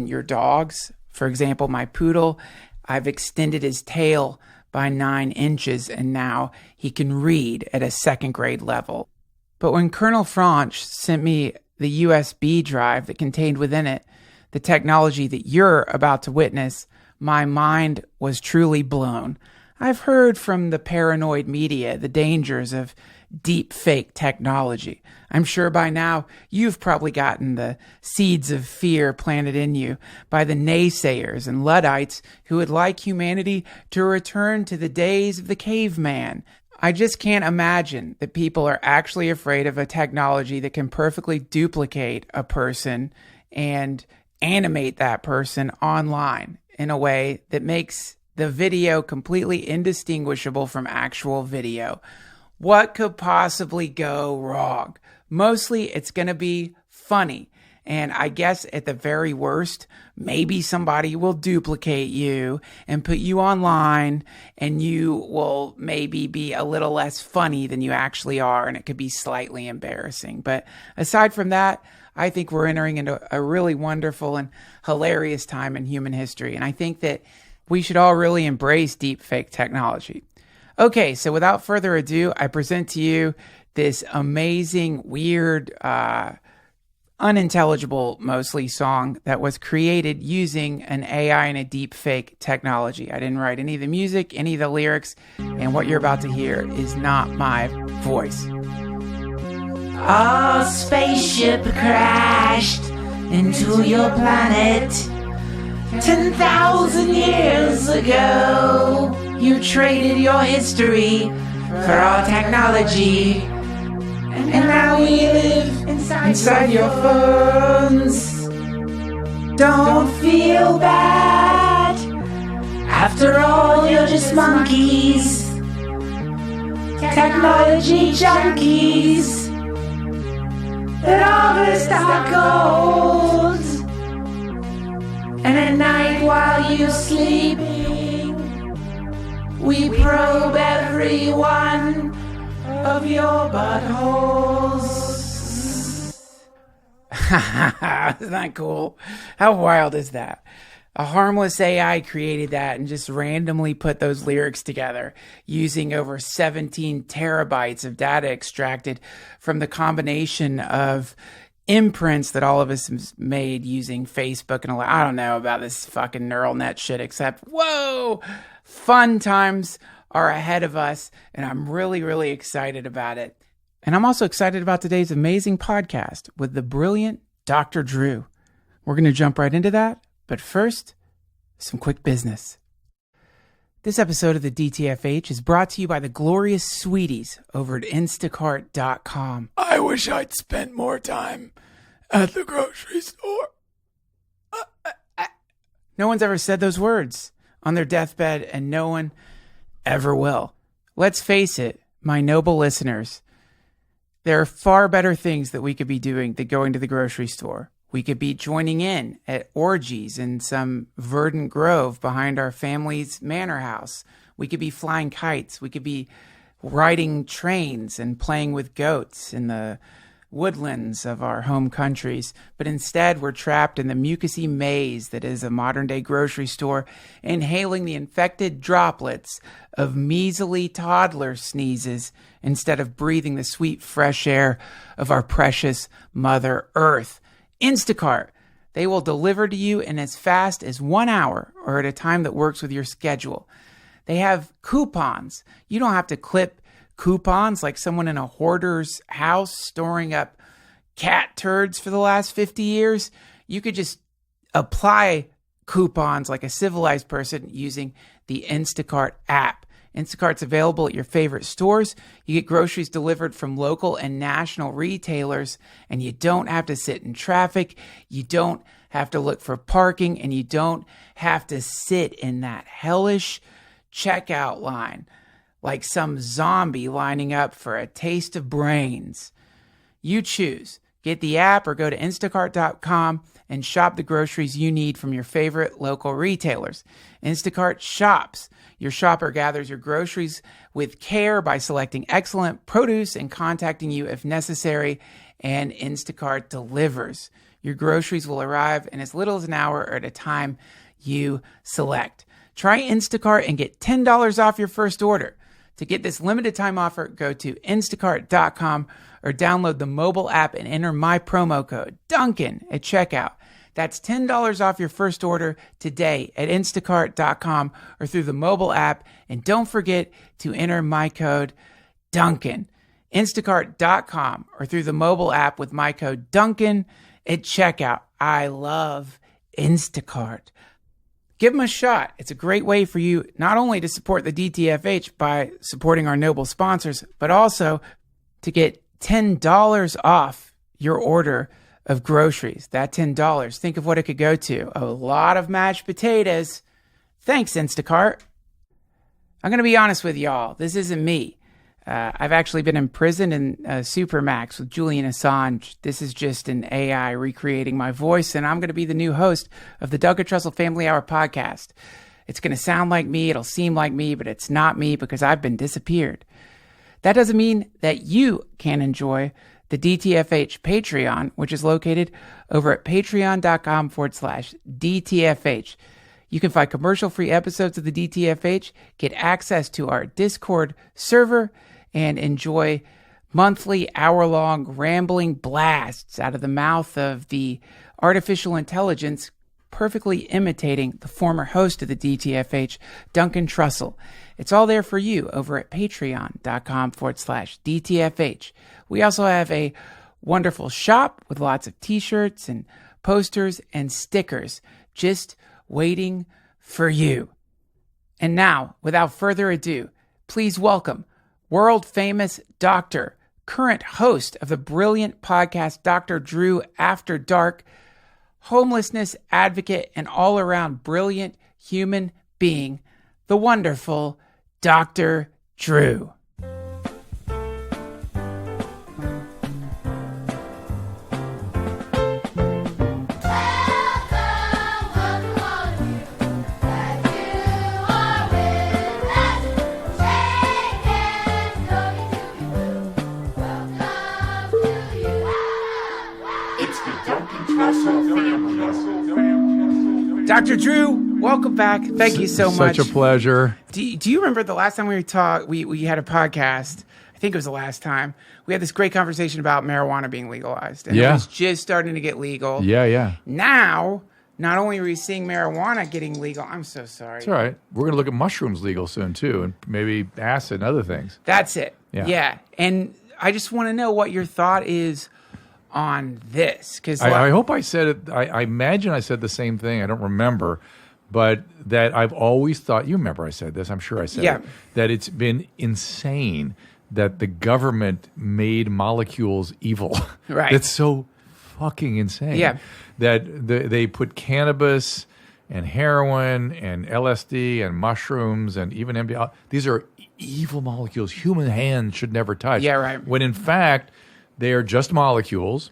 in your dogs. For example, my poodle, I've extended his tail by 9 inches, and now he can read at a 2nd grade level. But when Colonel Franch sent me the USB drive that contained within it the technology that you're about to witness, my mind was truly blown. I've heard from the paranoid media the dangers of deep fake technology. I'm sure by now you've probably gotten the seeds of fear planted in you by the naysayers and Luddites who would like humanity to return to the days of the caveman. I just can't imagine that people are actually afraid of a technology that can perfectly duplicate a person and animate that person online in a way that makes the video completely indistinguishable from actual video. What could possibly go wrong? Mostly it's going to be funny. And I guess at the very worst, maybe somebody will duplicate you and put you online, and you will maybe be a little less funny than you actually are, and it could be slightly embarrassing. But aside from that, I think we're entering into a really wonderful and hilarious time in human history. And I think that we should all really embrace deepfake technology. Okay, so without further ado, I present to you this amazing, weird, unintelligible mostly song that was created using an AI and a deepfake technology. I didn't write any of the music, any of the lyrics, and what you're about to hear is not my voice. Our spaceship crashed into your planet 10,000 years ago. You traded your history for our technology, and now we live inside your phones. Don't feel bad. After all, you're just monkeys, technology junkies that harvest our gold. And at night while you're sleeping, we probe every one of your buttholes. Isn't that cool? How wild is that? A harmless AI created that and just randomly put those lyrics together using over 17 terabytes of data extracted from the combination of imprints that all of us made using Facebook and all that. I don't know about this fucking neural net shit, except, whoa, fun times are ahead of us, and I'm really, really excited about it. And I'm also excited about today's amazing podcast with the brilliant Dr. Drew. We're going to jump right into that, but first, some quick business. This episode of the DTFH is brought to you by the glorious sweeties over at Instacart.com. I wish I'd spent more time at the grocery store. No one's ever said those words on their deathbed, and no one ever will. Let's face it, my noble listeners, there are far better things that we could be doing than going to the grocery store. We could be joining in at orgies in some verdant grove behind our family's manor house. We could be flying kites. We could be riding trains and playing with goats in the woodlands of our home countries. But instead, we're trapped in the mucousy maze that is a modern-day grocery store, inhaling the infected droplets of measly toddler sneezes instead of breathing the sweet, fresh air of our precious Mother Earth. Instacart. They will deliver to you in as fast as 1 hour or at a time that works with your schedule. They have coupons. You don't have to clip coupons like someone in a hoarder's house storing up cat turds for the last 50 years. You could just apply coupons like a civilized person using the Instacart app. Instacart's available at your favorite stores. You get groceries delivered from local and national retailers, and you don't have to sit in traffic. You don't have to look for parking, and you don't have to sit in that hellish checkout line like some zombie lining up for a taste of brains. You choose. Get the app or go to Instacart.com and shop the groceries you need from your favorite local retailers. Instacart shops. Your shopper gathers your groceries with care by selecting excellent produce and contacting you if necessary. and Instacart delivers. Your groceries will arrive in as little as an hour or at a time you select. Try Instacart and get $10 off your first order. To get this limited time offer, go to instacart.com or download the mobile app and enter my promo code, Duncan, at checkout. That's $10 off your first order today at instacart.com or through the mobile app. And don't forget to enter my code, Duncan. Instacart.com or through the mobile app with my code, Duncan, at checkout. I love Instacart. Give them a shot. It's a great way for you not only to support the DTFH by supporting our noble sponsors, but also to get $10 off your order of groceries. That $10, think of what it could go to. A lot of mashed potatoes. Thanks, Instacart. I'm going to be honest with y'all. This isn't me. I've actually been imprisoned in Supermax with Julian Assange. This is just an AI recreating my voice, and I'm going to be the new host of the Duncan Trussell Family Hour podcast. It's going to sound like me, it'll seem like me, but it's not me because I've been disappeared. That doesn't mean that you can't enjoy the DTFH Patreon, which is located over at patreon.com/DTFH. You can find commercial-free episodes of the DTFH, get access to our Discord server, and enjoy monthly hour-long rambling blasts out of the mouth of the artificial intelligence perfectly imitating the former host of the DTFH, Duncan Trussell. It's all there for you over at patreon.com/DTFH. We also have a wonderful shop with lots of t-shirts and posters and stickers just waiting for you. And now, without further ado, please welcome world-famous doctor, current host of the brilliant podcast Dr. Drew After Dark, homelessness advocate, and all-around brilliant human being, the wonderful Dr. Drew. Dr. Drew, welcome back. Thank you so much. Such a pleasure. Do you remember the last time we talked? We had a podcast. I think it was the last time. We had this great conversation about marijuana being legalized. And it was just starting to get legal. Yeah. Now, not only are we seeing marijuana getting legal, I'm so sorry. It's all right. We're going to look at mushrooms legal soon, too, and maybe acid and other things. That's it. Yeah. And I just want to know what your thought is on this. Because I hope I said it. I imagine I said the same thing. I don't remember. But that I've always thought, you remember I said this, I'm sure I said it, that it's been insane that the government made molecules evil. Right. It's so fucking insane. Yeah. That they put cannabis and heroin and LSD and mushrooms and even MDMA. These are evil molecules human hands should never touch. Yeah, right. When in fact, they are just molecules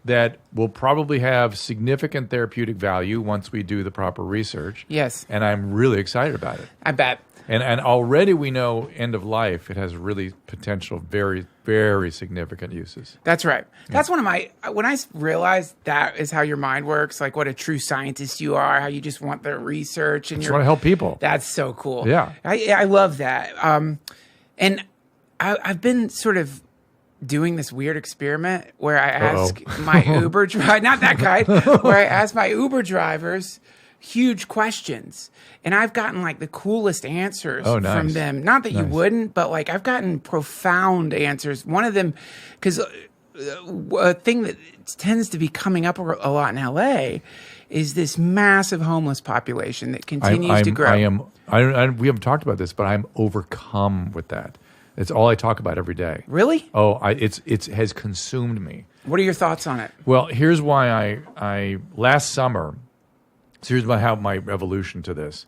that will probably have significant therapeutic value once we do the proper research. Yes. And I'm really excited about it. I bet. And already we know end of life, it has really potential, very, very significant uses. That's right. That's one of my, when I realized that is how your mind works, like what a true scientist you are, how you just want the research. And you want to help people. That's so cool. Yeah. I love that. And I've been sort of doing this weird experiment where I ask my Uber driver, not that kind, where I ask my Uber drivers huge questions. And I've gotten like the coolest answers from them. Not that you wouldn't, but like I've gotten profound answers. One of them, because a thing that tends to be coming up a lot in LA is this massive homeless population that continues to grow. We haven't talked about this, but I'm overcome with that. It's all I talk about every day. Really? Oh, it has consumed me. What are your thoughts on it? Well, here's why I last summer. So here's how my evolution to this.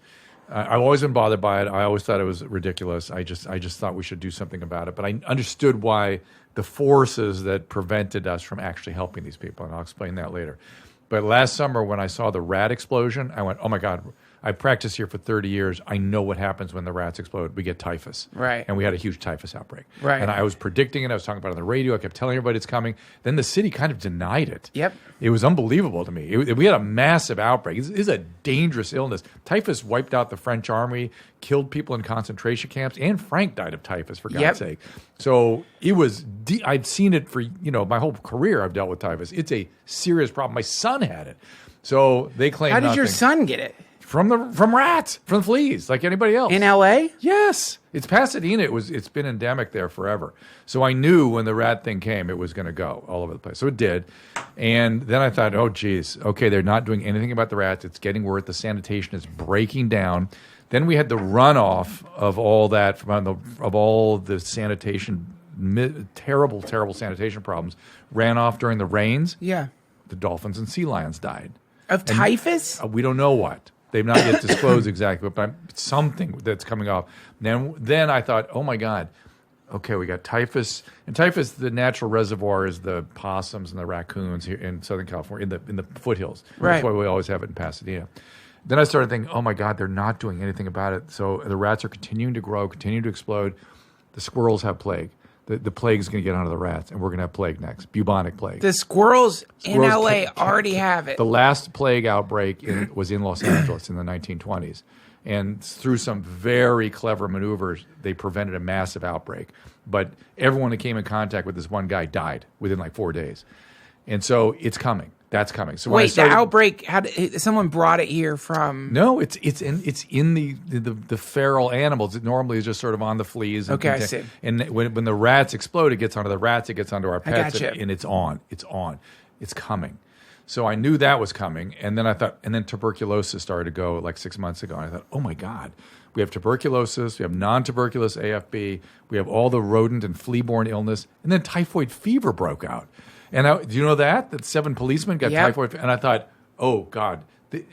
I've always been bothered by it. I always thought it was ridiculous. I just thought we should do something about it. But I understood why the forces that prevented us from actually helping these people, and I'll explain that later. But last summer when I saw the rat explosion, I went, oh my God, I practiced here for 30 years. I know what happens when the rats explode. We get typhus. Right. And we had a huge typhus outbreak. Right. And I was predicting it. I was talking about it on the radio. I kept telling everybody it's coming. Then the city kind of denied it. Yep. It was unbelievable to me. We had a massive outbreak. It's a dangerous illness. Typhus wiped out the French army, killed people in concentration camps. Anne Frank died of typhus, for God's sake. So it was, I'd seen it for, my whole career I've dealt with typhus. It's a serious problem. My son had it. So they claim How did your son get it? From rats, from fleas, like anybody else. In L.A.? Yes. It's Pasadena. It's been endemic there forever. So I knew when the rat thing came, it was going to go all over the place. So it did. And then I thought, oh, geez, okay, they're not doing anything about the rats. It's getting worse. The sanitation is breaking down. Then we had the runoff of all that, of all the sanitation, terrible, terrible sanitation problems, ran off during the rains. Yeah. The dolphins and sea lions died. Of typhus? We don't know what. They've not yet disclosed exactly, but something that's coming off. Then I thought, oh my God, okay, we got typhus. And typhus, the natural reservoir is the possums and the raccoons here in Southern California, in the foothills. Right. That's why we always have it in Pasadena. Then I started thinking, oh my God, they're not doing anything about it. So the rats are continuing to grow, continuing to explode. The squirrels have plague. The plague's going to get onto the rats, and we're going to have plague next, bubonic plague. The squirrels in L.A. already have it. The last plague outbreak was in Los Angeles in the 1920s. And through some very clever maneuvers, they prevented a massive outbreak. But everyone that came in contact with this one guy died within like 4 days. And so it's coming. That's coming. So when the outbreak, someone brought it here from? No, it's in the feral animals. It normally is just sort of on the fleas. Okay, I see. And when the rats explode, it gets onto the rats, it gets onto our pets, gotcha. and it's on. It's coming. So I knew that was coming, and then I thought, and then tuberculosis started to go like 6 months ago, and I thought, oh my God, we have tuberculosis, we have non-tuberculous AFB, we have all the rodent and flea-borne illness, and then typhoid fever broke out. And do you know that 7 policemen got typhoid? And I thought, oh God,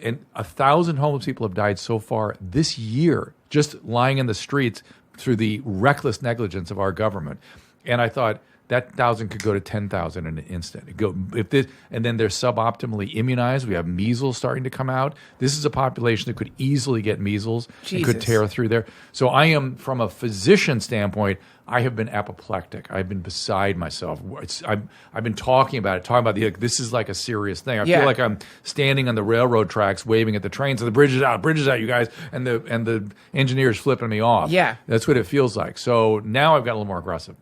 and 1,000 homeless people have died so far this year, just lying in the streets through the reckless negligence of our government. And I thought that 1,000 could go to 10,000 in an instant. And then they're suboptimally immunized. We have measles starting to come out. This is a population that could easily get measles and could tear through there. So I am, from a physician standpoint, I have been apoplectic. I've been beside myself. I've been talking about it, this is like a serious thing. I feel like I'm standing on the railroad tracks waving at the trains, so the bridge is out, you guys, and the engineer's flipping me off. Yeah. That's what it feels like. So now I've got a little more aggressive.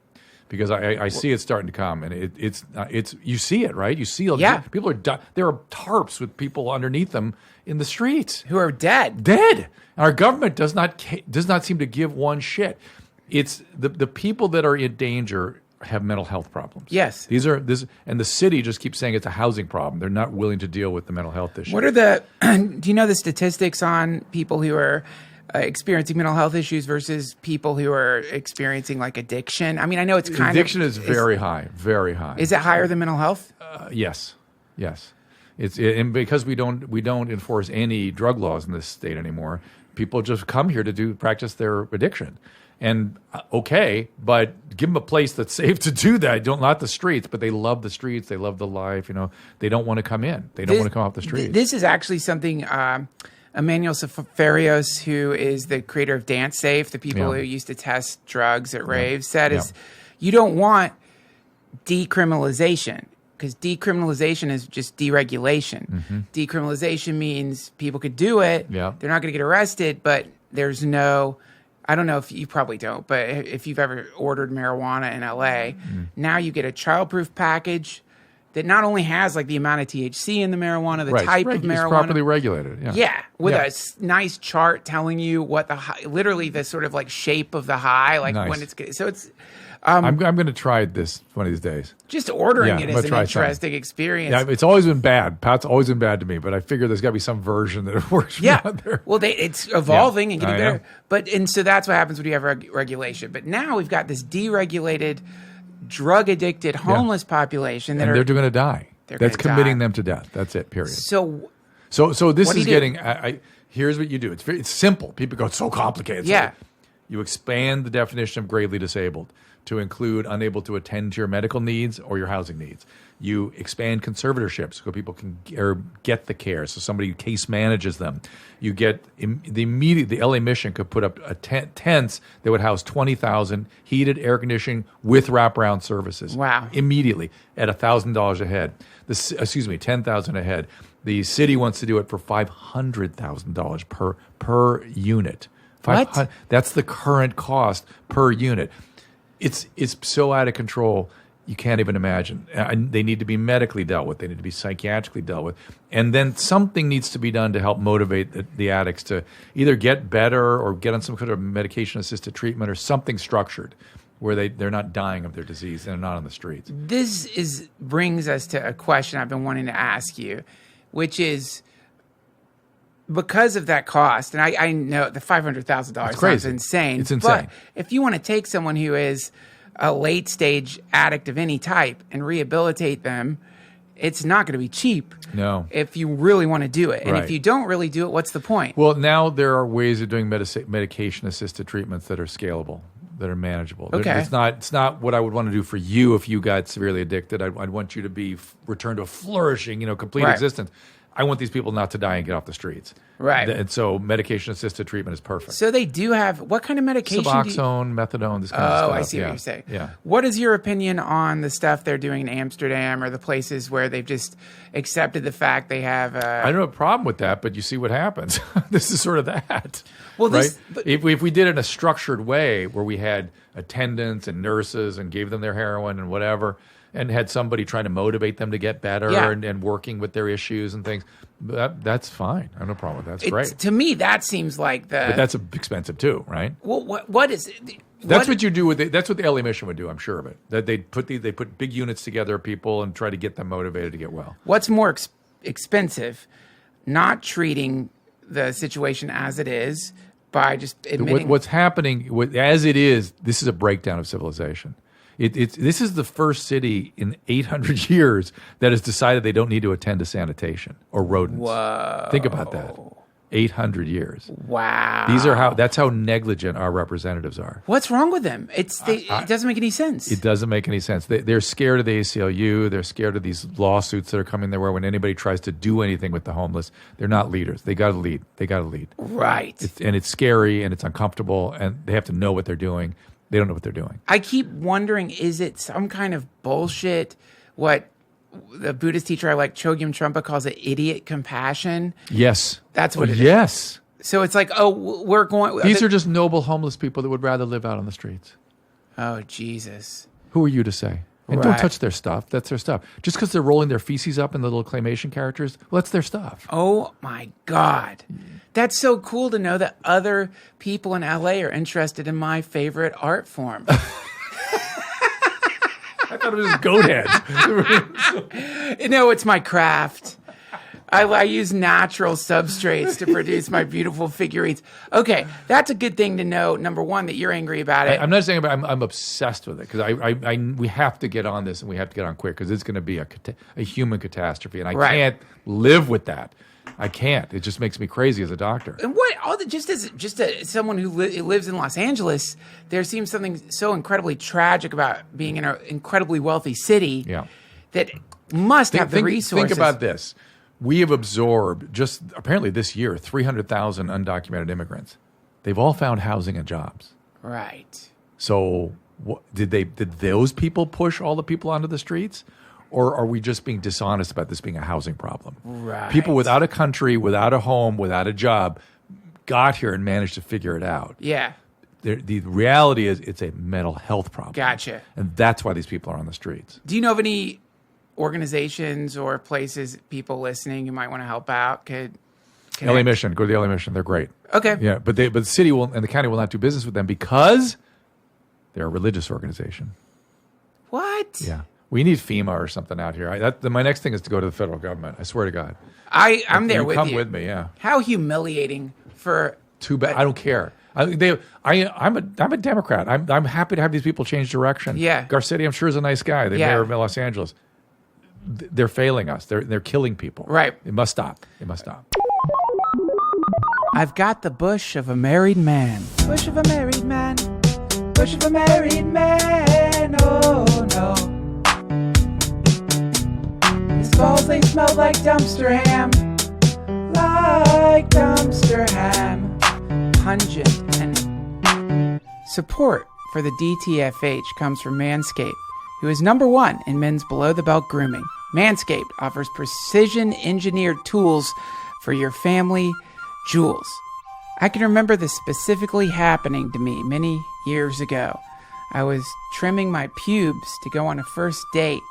Because I see it starting to come, and it's you see it, right? You see people are there are tarps with people underneath them in the streets who are dead. And our government does not seem to give one shit. It's the people that are in danger have mental health problems. Yes, and the city just keeps saying it's a housing problem. They're not willing to deal with the mental health issue. What are do you know the statistics on people who are experiencing mental health issues versus people who are experiencing like addiction? I mean, I know it's kind addiction is very high, very high. Is it higher than mental health? Yes. And because we don't enforce any drug laws in this state anymore, people just come here to practice their addiction. And but give them a place that's safe to do that. Not the streets, but they love the streets. They love the life. They don't want to come in. They don't want to come off the streets. This is actually something. Emmanuel Safarios, who is the creator of Dance Safe, the people who used to test drugs at raves, said is you don't want decriminalization, because decriminalization is just deregulation. Mm-hmm. Decriminalization means people could do it. Yeah. They're not going to get arrested, but there's no, I don't know if you probably don't, but if you've ever ordered marijuana in LA, now you get a childproof package that not only has like the amount of THC in the marijuana, the type of marijuana. It's properly regulated. With a nice chart telling you what literally the sort of like shape of the high, like when it's good. So it's. I'm going to try this one of these days. Just ordering it is an interesting experience. Yeah, it's always been bad. Pat's always been bad to me, but I figure there's got to be some version that works for me out there. Well, it's evolving and getting better. And so that's what happens when you have regulation. But now we've got this deregulated, drug-addicted, homeless population that they're going to die. That's committing them to death. That's it, period. So this is getting... here's what you do. It's simple. People go, it's so complicated. You expand the definition of gravely disabled. to include unable to attend to your medical needs or your housing needs. You expand conservatorships so people can get the care, so somebody case manages them. You get the LA Mission could put up tents that would house 20,000 heated, air conditioning with wraparound services. Wow! Immediately at $1,000 a head. $10,000 a head. The city wants to do it for $500,000 per unit. What? That's the current cost per unit. It's so out of control. You can't even imagine. They need to be medically dealt with. They need to be psychiatrically dealt with. And then something needs to be done to help motivate the addicts to either get better or get on some kind of medication-assisted treatment or something structured where they're not dying of their disease and they're not on the streets. This brings us to a question I've been wanting to ask you, which is, because of that cost, and I know the $500,000 sounds insane. It's insane. But if you want to take someone who is a late stage addict of any type and rehabilitate them, it's not going to be cheap. No. If you really want to do it. And Right. if you don't really do it, what's the point? Well, now there are ways of doing medication-assisted treatments that are scalable, that are manageable. Okay. It's not what I would want to do for you if you got severely addicted. I'd want you to be returned to a flourishing, complete Right. existence. I want these people not to die and get off the streets. Right. And so medication-assisted treatment is perfect. So they do have, what kind of medication Suboxone, methadone, this kind of stuff. I see what you're saying. Yeah. What is your opinion on the stuff they're doing in Amsterdam or the places where they've just accepted the fact they have I don't have a problem with that, but you see what happens. This is sort of that. Well, right? but- If we did it in a structured way where we had attendants and nurses and gave them their heroin and whatever, and had somebody trying to motivate them to get better and working with their issues and things, that's fine. I have no problem with that. That's great. To me, that seems like But that's expensive too, right? Well, what is That's what you do with that's what the LA Mission would do. I'm sure of it. That they put big units together of people and try to get them motivated to get well. What's more expensive? Not treating the situation as it is by just admitting What's happening as it is. This is a breakdown of civilization. This is the first city in 800 years that has decided they don't need to attend to sanitation or rodents. Whoa. Think about that. 800 years. Wow. That's how negligent our representatives are. What's wrong with them? It doesn't make any sense. It doesn't make any sense. They're scared of the ACLU. They're scared of these lawsuits that are coming their way. When anybody tries to do anything with the homeless, they're not leaders. They got to lead. Right. It's scary and it's uncomfortable, and they have to know what they're doing. They don't know what they're doing. I keep wondering, is it some kind of bullshit? What the Buddhist teacher I like, Chogyam Trungpa, calls it idiot compassion? Yes. That's what it is. Yes. So it's like, we're going... These are just noble homeless people that would rather live out on the streets. Oh, Jesus. Who are you to say? And Right. don't touch their stuff. That's their stuff. Just because they're rolling their feces up in the little claymation characters, well, that's their stuff. Oh, my God. That's so cool to know that other people in LA are interested in my favorite art form. I thought it was goat heads. No, it's my craft. I use natural substrates to produce my beautiful figurines. Okay, that's a good thing to know. Number one, that you're angry about it. I'm not saying I'm obsessed with it because we have to get on this and we have to get on quick because it's going to be a human catastrophe and I can't live with that. I can't. It just makes me crazy as a doctor. And what? Just as someone who lives in Los Angeles, there seems something so incredibly tragic about being in an incredibly wealthy city. Yeah. That must have the resources. Think about this. We have absorbed just apparently this year 300,000 undocumented immigrants. They've all found housing and jobs. Right. So did those people push all the people onto the streets? Or are we just being dishonest about this being a housing problem? Right. People without a country, without a home, without a job got here and managed to figure it out. Yeah. The reality is it's a mental health problem. Gotcha. And that's why these people are on the streets. Do you know of any organizations or places, people listening who might want to help out? LA Mission. Go to the LA Mission. They're great. Okay. Yeah, but the city will and the county will not do business with them because they're a religious organization. What? Yeah. We need FEMA or something out here. My next thing is to go to the federal government. I swear to God. I'm there with you. Come with me, yeah. How humiliating for... Too bad. I don't care. I'm a Democrat. I'm happy to have these people change direction. Yeah. Garcetti, I'm sure, is a nice guy. The mayor of Los Angeles. They're failing us. They're killing people. Right. It must stop. It must stop. I've got the bush of a married man. Bush of a married man. push of a married man. Oh no. His balls, they smell like dumpster ham. Like dumpster ham. Pungent and support for the DTFH comes from Manscaped, who is #1 in men's below-the-belt grooming. Manscaped offers precision-engineered tools for your family jewels. I can remember this specifically happening to me many years ago. I was trimming my pubes to go on a first date,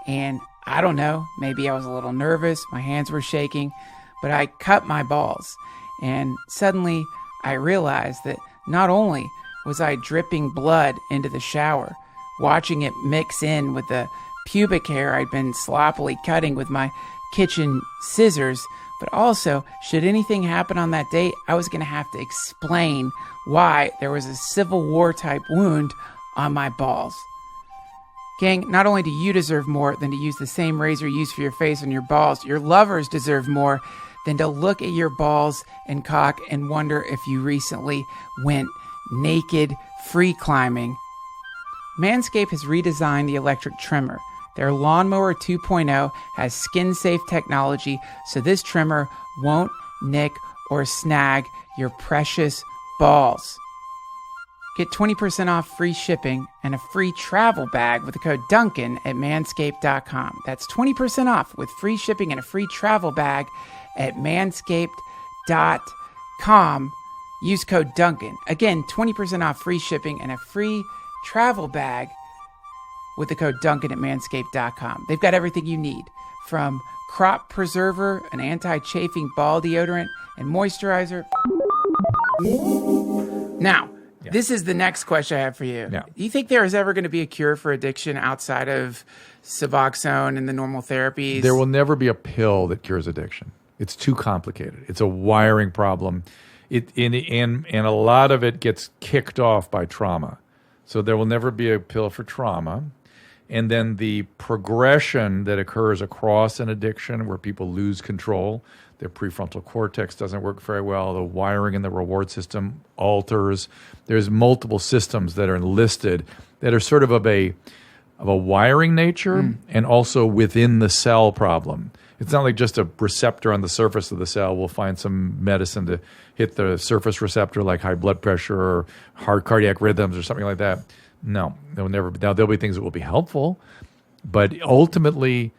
and I don't know, maybe I was a little nervous, my hands were shaking, but I cut my balls, and suddenly I realized that not only was I dripping blood into the shower, watching it mix in with the pubic hair I'd been sloppily cutting with my kitchen scissors, but also, should anything happen on that date, I was going to have to explain why there was a Civil War type wound on my balls. Gang, not only do you deserve more than to use the same razor used for your face on your balls, your lovers deserve more than to look at your balls and cock and wonder if you recently went naked free climbing. Manscaped has redesigned the electric trimmer. Their Lawnmower 2.0 has skin-safe technology, so this trimmer won't nick or snag your precious balls. Get 20% off free shipping and a free travel bag with the code Duncan at manscaped.com. That's 20% off with free shipping and a free travel bag at manscaped.com. Use code Duncan. Again, 20% off free shipping and a free travel bag with the code Duncan at manscaped.com. They've got everything you need, from crop preserver, an anti-chafing ball deodorant, and moisturizer. Now, this is the next question I have for you. Yeah. Do you think there is ever going to be a cure for addiction outside of Suboxone and the normal therapies? There will never be a pill that cures addiction. It's too complicated. It's a wiring problem. And a lot of it gets kicked off by trauma. So there will never be a pill for trauma. And then the progression that occurs across an addiction where people lose control, their prefrontal cortex doesn't work very well, the wiring in the reward system alters. There's multiple systems that are enlisted that are sort of a wiring nature and also within the cell problem. It's not like just a receptor on the surface of the cell. We'll find some medicine to hit the surface receptor like high blood pressure or heart cardiac rhythms or something like that. No, now there'll be things that will be helpful, but ultimately,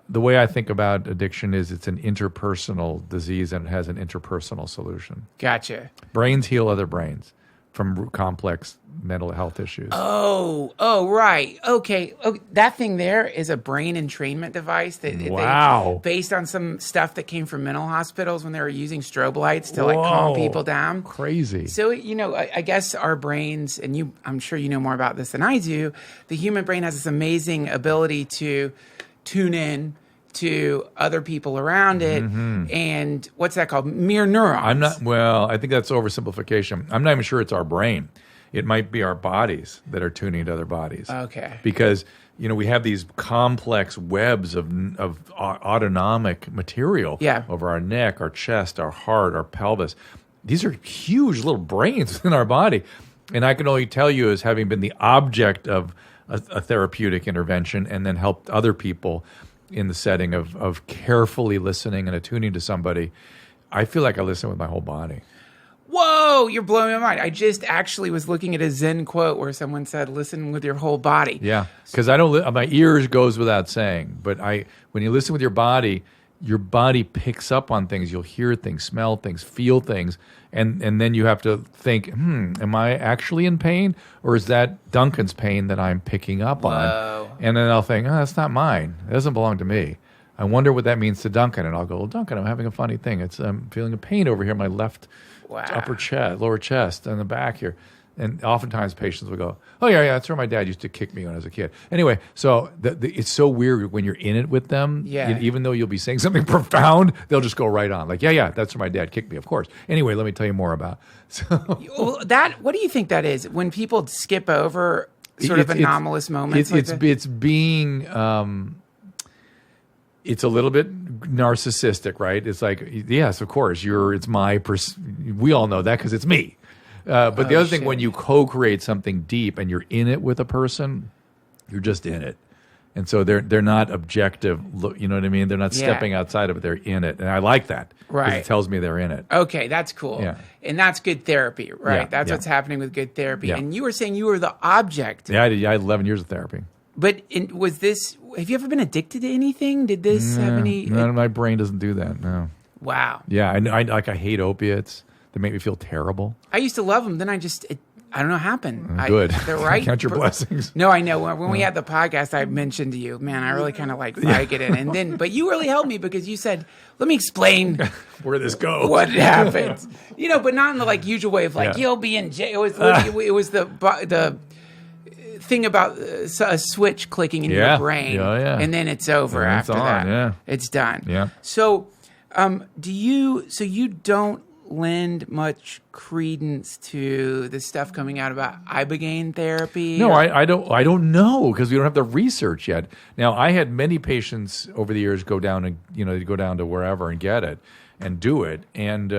the way I think about addiction is it's an interpersonal disease and it has an interpersonal solution. Gotcha. Brains heal other brains from complex mental health issues. Oh, right. Okay. That thing there is a brain entrainment device that Wow. based on some stuff that came from mental hospitals when they were using strobe lights to like calm people down. Crazy. So, I guess our brains, and I'm sure you know more about this than I do, the human brain has this amazing ability to tune in to other people around it, and what's that called? Mirror neurons. I think that's oversimplification. I'm not even sure it's our brain. It might be our bodies that are tuning to other bodies. Okay. Because, we have these complex webs of autonomic material over our neck, our chest, our heart, our pelvis. These are huge little brains in our body. And I can only tell you, as having been the object of a therapeutic intervention and then helped other people in the setting of carefully listening and attuning to somebody, I feel like I listen with my whole body. Whoa, you're blowing my mind. I just actually was looking at a Zen quote where someone said, listen with your whole body. Yeah, because my ears goes without saying, but when you listen with your body picks up on things. You'll hear things, smell things, feel things, and then you have to think, am I actually in pain, or is that Duncan's pain that I'm picking up on? And then I'll think, that's not mine. It doesn't belong to me. I wonder what that means to Duncan, and I'll go, well, Duncan, I'm having a funny thing. I'm feeling a pain over here in my left upper chest, lower chest, and the back here. And oftentimes patients will go, oh, yeah, that's where my dad used to kick me when I was a kid. Anyway, so it's so weird when you're in it with them. Yeah. Even though you'll be saying something profound, they'll just go right on. Like, yeah, that's where my dad kicked me, of course. Anyway, let me tell you more about. So what do you think that is? When people skip over sort of anomalous moments? It's being... it's a little bit narcissistic, right? It's like, yes, of course, we all know that because it's me. But the other thing, shit. when you co-create something deep and you're in it with a person, you're just in it. And so they're not objective. You know what I mean? They're not stepping outside of it. They're in it. And I like that. 'cause Right. It tells me they're in it. Okay, that's cool. Yeah. And that's good therapy, right? Yeah, That's yeah. what's happening with good therapy. Yeah. And you were saying you were the object. Yeah, I did. I had 11 years of therapy. But was this, have you ever been addicted to anything? Did this have any? No, my brain doesn't do that. No. Wow. Yeah, I hate opiates. They make me feel terrible. I used to love them. Then I don't know what happened. Good. They're right. Count your blessings. No, I know. When we had the podcast, I mentioned to you, man, I really kind of like Vicodin. And then, but you really helped me because you said, let me explain Where this goes. what happens. But not in the like usual way of like, Yeah. you'll be in jail. It was the thing about a switch clicking in your brain. Yeah. And then it's over And it's after on, that. yeah. It's done. Yeah. So, you don't lend much credence to the stuff coming out about ibogaine therapy? No, I don't know because we don't have the research yet. Now, I had many patients over the years go down to wherever and get it and do it. And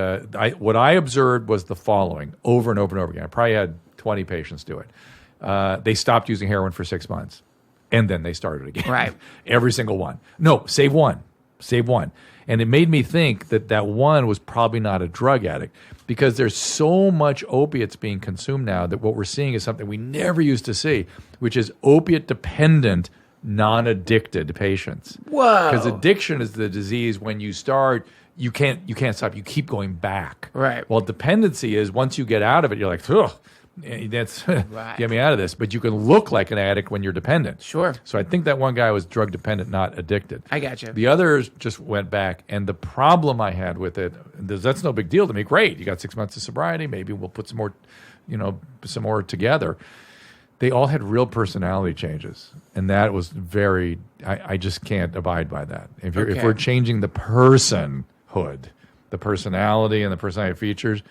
what I observed was the following over and over and over again. I probably had 20 patients do it. They stopped using heroin for 6 months, and then they started again. Right. Every single one. No, save one. And it made me think that one was probably not a drug addict because there's so much opiates being consumed now that what we're seeing is something we never used to see, which is opiate-dependent, non-addicted patients. Whoa. Because addiction is the disease when you start, you can't stop. You keep going back. Right. Well, dependency is once you get out of it, you're like, ugh. That's Right. get me out of this. But you can look like an addict when you're dependent. Sure. So I think that one guy was drug dependent, not addicted. I got you. The others just went back. And the problem I had with it, that's no big deal to me. Great. You got 6 months of sobriety. Maybe we'll put some more together. They all had real personality changes. And that was I just can't abide by that. If we're changing the personhood, the personality and the personality features,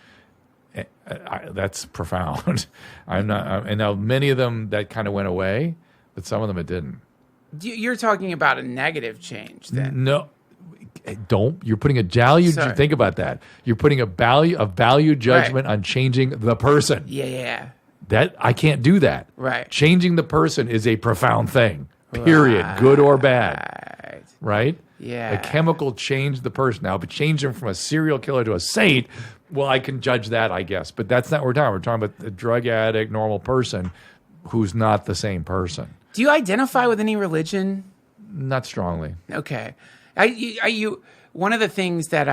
that's profound. And now many of them that kind of went away, but some of them it didn't. You're talking about a negative change then? No, don't. You're putting a value. Sorry. Think about that. You're putting a value judgment on changing the person. Yeah. That I can't do that. Right. Changing the person is a profound thing. Period. Good or bad. Right. Yeah. A chemical changed the person. Now, but change them from a serial killer to a saint. Well, I can judge that, I guess. But that's not what we're talking about. We're talking about a drug addict, normal person who's not the same person. Do you identify with any religion? Not strongly. Okay. One of the things that,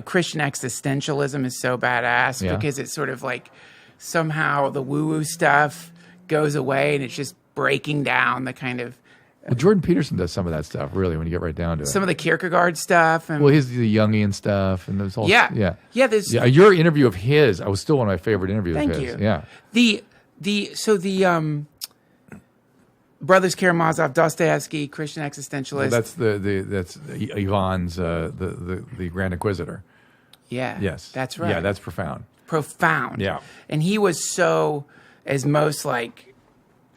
Christian existentialism is so badass because it's sort of like somehow the woo-woo stuff goes away and it's just breaking down the kind of... Well, Jordan Peterson does some of that stuff, really, when you get right down to it. Some of the Kierkegaard stuff. And, Well, he's the Jungian stuff. And there's whole, Yeah. Yeah, your interview of his, I was still one of my favorite interviews Thank of his. you. Yeah. The Brothers Karamazov, Dostoevsky, Christian existentialist. That's that's Ivan's the Grand Inquisitor. Yeah. Yes. That's right. Yeah, that's profound. Profound. Yeah. And he was so, as most many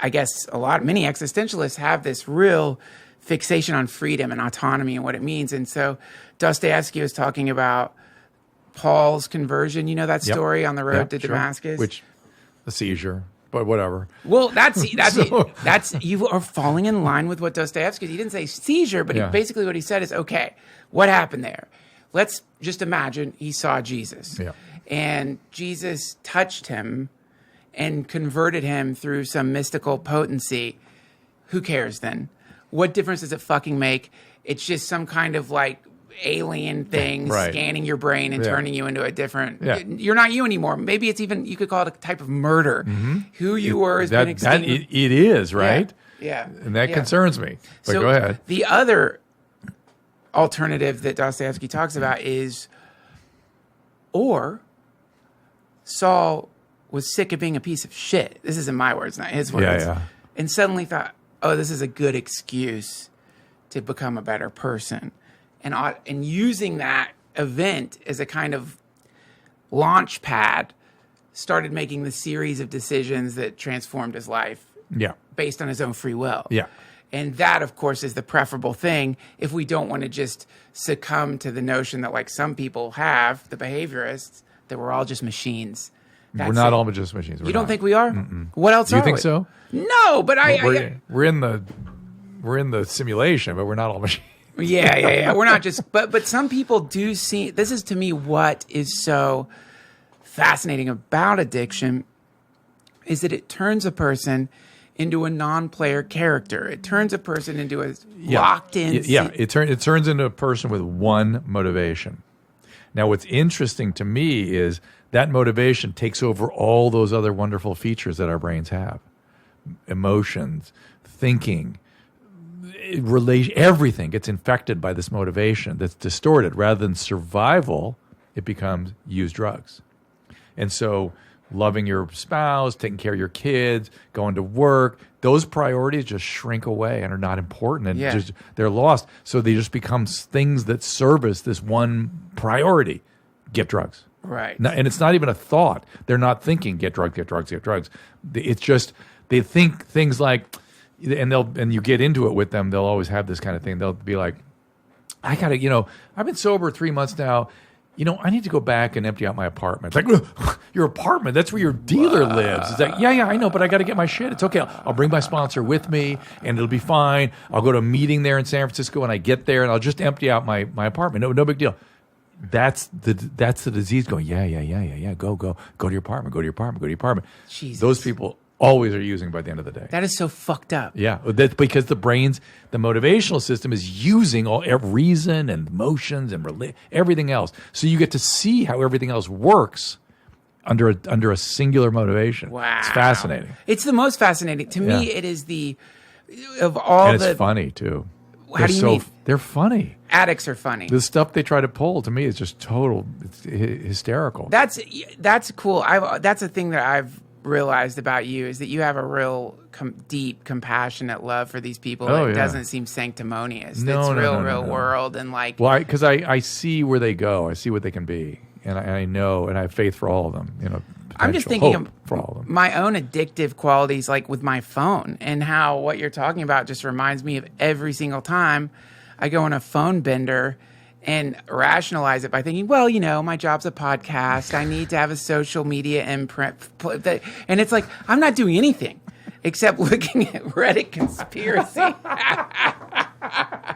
existentialists have this real fixation on freedom and autonomy and what it means. And so Dostoevsky was talking about Paul's conversion. You know that story on the road to Damascus? Which, a seizure, but whatever. Well, that's you are falling in line with what Dostoevsky. He didn't say seizure, but basically what he said is, okay, what happened there? Let's just imagine he saw Jesus, and Jesus touched him and converted him through some mystical potency. Who cares then? What difference does it fucking make? It's just some kind of like alien thing scanning your brain and turning you into a different... You're not you anymore. Maybe it's even, you could call it a type of murder. Who you were has been extinguished. It is, right? Yeah. And that concerns me. But So go ahead. The other alternative that Dostoevsky talks about is, or Saul was sick of being a piece of shit. This isn't my words, not his words. Yeah. And suddenly thought, oh, this is a good excuse to become a better person. And using that event as a kind of launch pad, started making the series of decisions that transformed his life based on his own free will. Yeah. And that, of course, is the preferable thing if we don't want to just succumb to the notion that, like some people have, the behaviorists, that we're all just machines We're not all just machines. You don't think we are? What else Do you are think we? so? No, but We're in the simulation, but we're not all machines. Yeah. We're not just, but some people do see, this is to me what is so fascinating about addiction is that it turns a person into a non-player character. It turns a person into a locked-in. Yeah, it turns into a person with one motivation. Now, what's interesting to me is that motivation takes over all those other wonderful features that our brains have. Emotions, thinking, everything gets infected by this motivation that's distorted. Rather than survival, it becomes use drugs. And so loving your spouse, taking care of your kids, going to work, those priorities just shrink away and are not important, and they're lost. So they just become things that service this one priority: get drugs. Right. And it's not even a thought. They're not thinking get drugs, get drugs, get drugs. It's just they think things like, and you get into it with them, they'll always have this kind of thing. They'll be like, I gotta, I've been sober 3 months now. I need to go back and empty out my apartment. It's like, your apartment, that's where your dealer lives. It's like, yeah, I know, but I got to get my shit. It's okay. I'll bring my sponsor with me, and it'll be fine. I'll go to a meeting there in San Francisco, and I get there, and I'll just empty out my apartment. No big deal. That's the disease going, yeah. Go to your apartment, go to your apartment, go to your apartment. Jesus. Those people always are using by the end of the day. That is so fucked up. Yeah, that's because the motivational system is using every reason and emotions and everything else. So you get to see how everything else works under a singular motivation. Wow. It's fascinating. It's the most fascinating. To me, it is of all and it's funny, too. How do you mean? They're funny. Addicts are funny. The stuff they try to pull, to me, is just it's hysterical. That's cool. That's a thing that I've realized about you is that you have a real deep, compassionate love for these people that doesn't seem sanctimonious. It's real world and like. Well, because I see where they go. I see what they can be, and I know, and I have faith for all of them. I'm just thinking of for all of them. My own addictive qualities, like with my phone, and how what you're talking about just reminds me of every single time I go on a phone bender and rationalize it by thinking, well, my job's a podcast. I need to have a social media imprint. And it's like, I'm not doing anything except looking at Reddit conspiracy.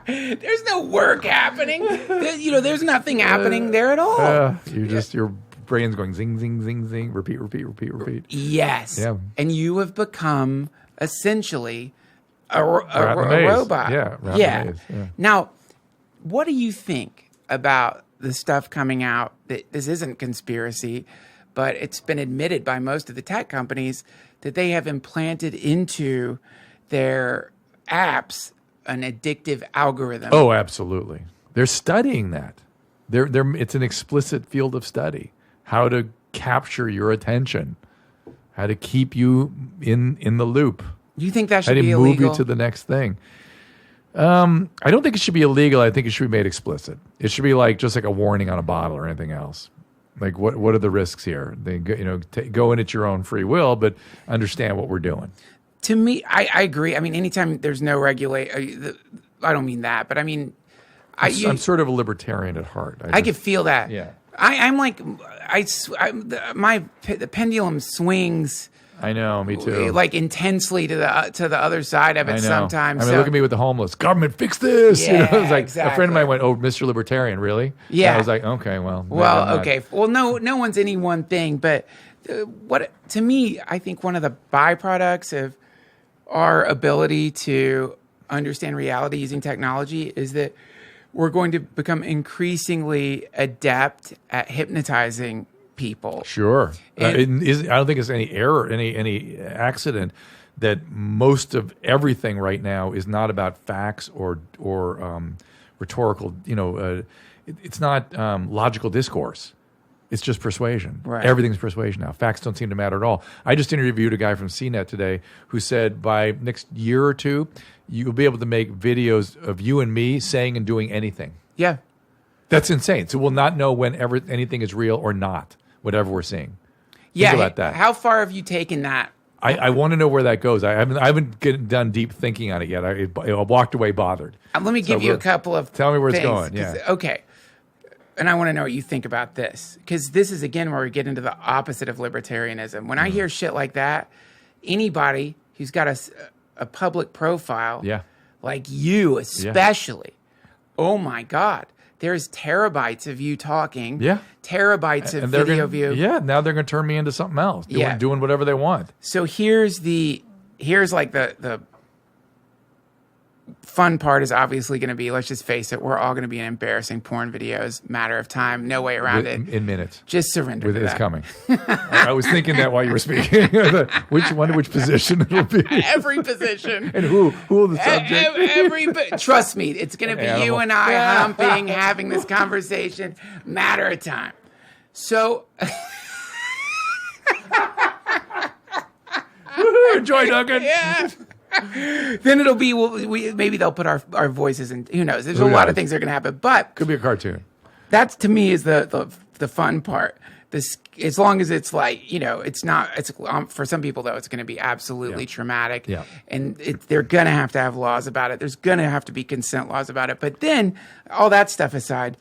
There's no work happening. There's nothing happening there at all. Your brain's going zing, zing, zing, zing, repeat. Yes. Yeah. And you have become essentially a robot. Yeah. Maze. Yeah. Now, what do you think about the stuff coming out that this isn't conspiracy, but it's been admitted by most of the tech companies that they have implanted into their apps an addictive algorithm? Oh, absolutely. They're studying that. It's an explicit field of study. How to capture your attention. How to keep you in the loop. Do you think that should be illegal? How to move illegal? you to the next thing. I don't think it should be illegal. I think it should be made explicit. It should be just like a warning on a bottle or anything else. Like what are the risks here? They go in at your own free will, but understand what we're doing. To me, I agree. I mean, anytime there's no regulation, I don't mean that, but I mean, I'm sort of a libertarian at heart. I could feel that. Yeah. I'm like, the pendulum swings. I know, me too. Like intensely to the other side of it sometimes. I mean, look at me with the homeless. Government, fix this. Yeah, It's like exactly. a friend of mine went, "Oh, Mr. Libertarian, really?" Yeah. And I was like, "Okay, well." Okay. Well, no one's any one thing, but to me, I think one of the byproducts of our ability to understand reality using technology is that we're going to become increasingly adept at hypnotizing people. Sure. I don't think it's any error, any accident that most of everything right now is not about facts or rhetorical. It's not logical discourse. It's just persuasion. Right. Everything's persuasion now. Facts don't seem to matter at all. I just interviewed a guy from CNET today who said by next year or two, you'll be able to make videos of you and me saying and doing anything. Yeah. That's insane. So we'll not know whenever anything is real or not, whatever we're seeing. Yeah. Think about that. How far have you taken that? I want to know where that goes. I haven't done deep thinking on it yet. I walked away bothered. Let me give you a couple of Tell me where it's things, going. Yeah. Okay. and I want to know what you think about this, because this is, again, where we get into the opposite of libertarianism. When I hear shit like that, anybody who's got a public profile, like you especially, oh my God, there's terabytes of you talking, terabytes of video of you. Yeah, now they're going to turn me into something else, doing whatever they want. So here's like the fun part is obviously going to be, let's just face it, we're all going to be in embarrassing porn videos, matter of time, no way around it. In minutes. Just surrender to that. It's coming. I was thinking that while you were speaking. which position it'll be. Every position. And who will the subject? Trust me, it's going to be you and I humping, having this conversation, matter of time. So... Enjoy, Duncan. Yeah. Then it'll be, maybe they'll put our voices in. Who knows? There's a lot of things that are going to happen, but could be a cartoon. That to me is the fun part. This, as long as it's like, it's not. It's for some people though, it's going to be absolutely traumatic. Yeah. And they're going to have laws about it. There's going to have to be consent laws about it. But then, all that stuff aside,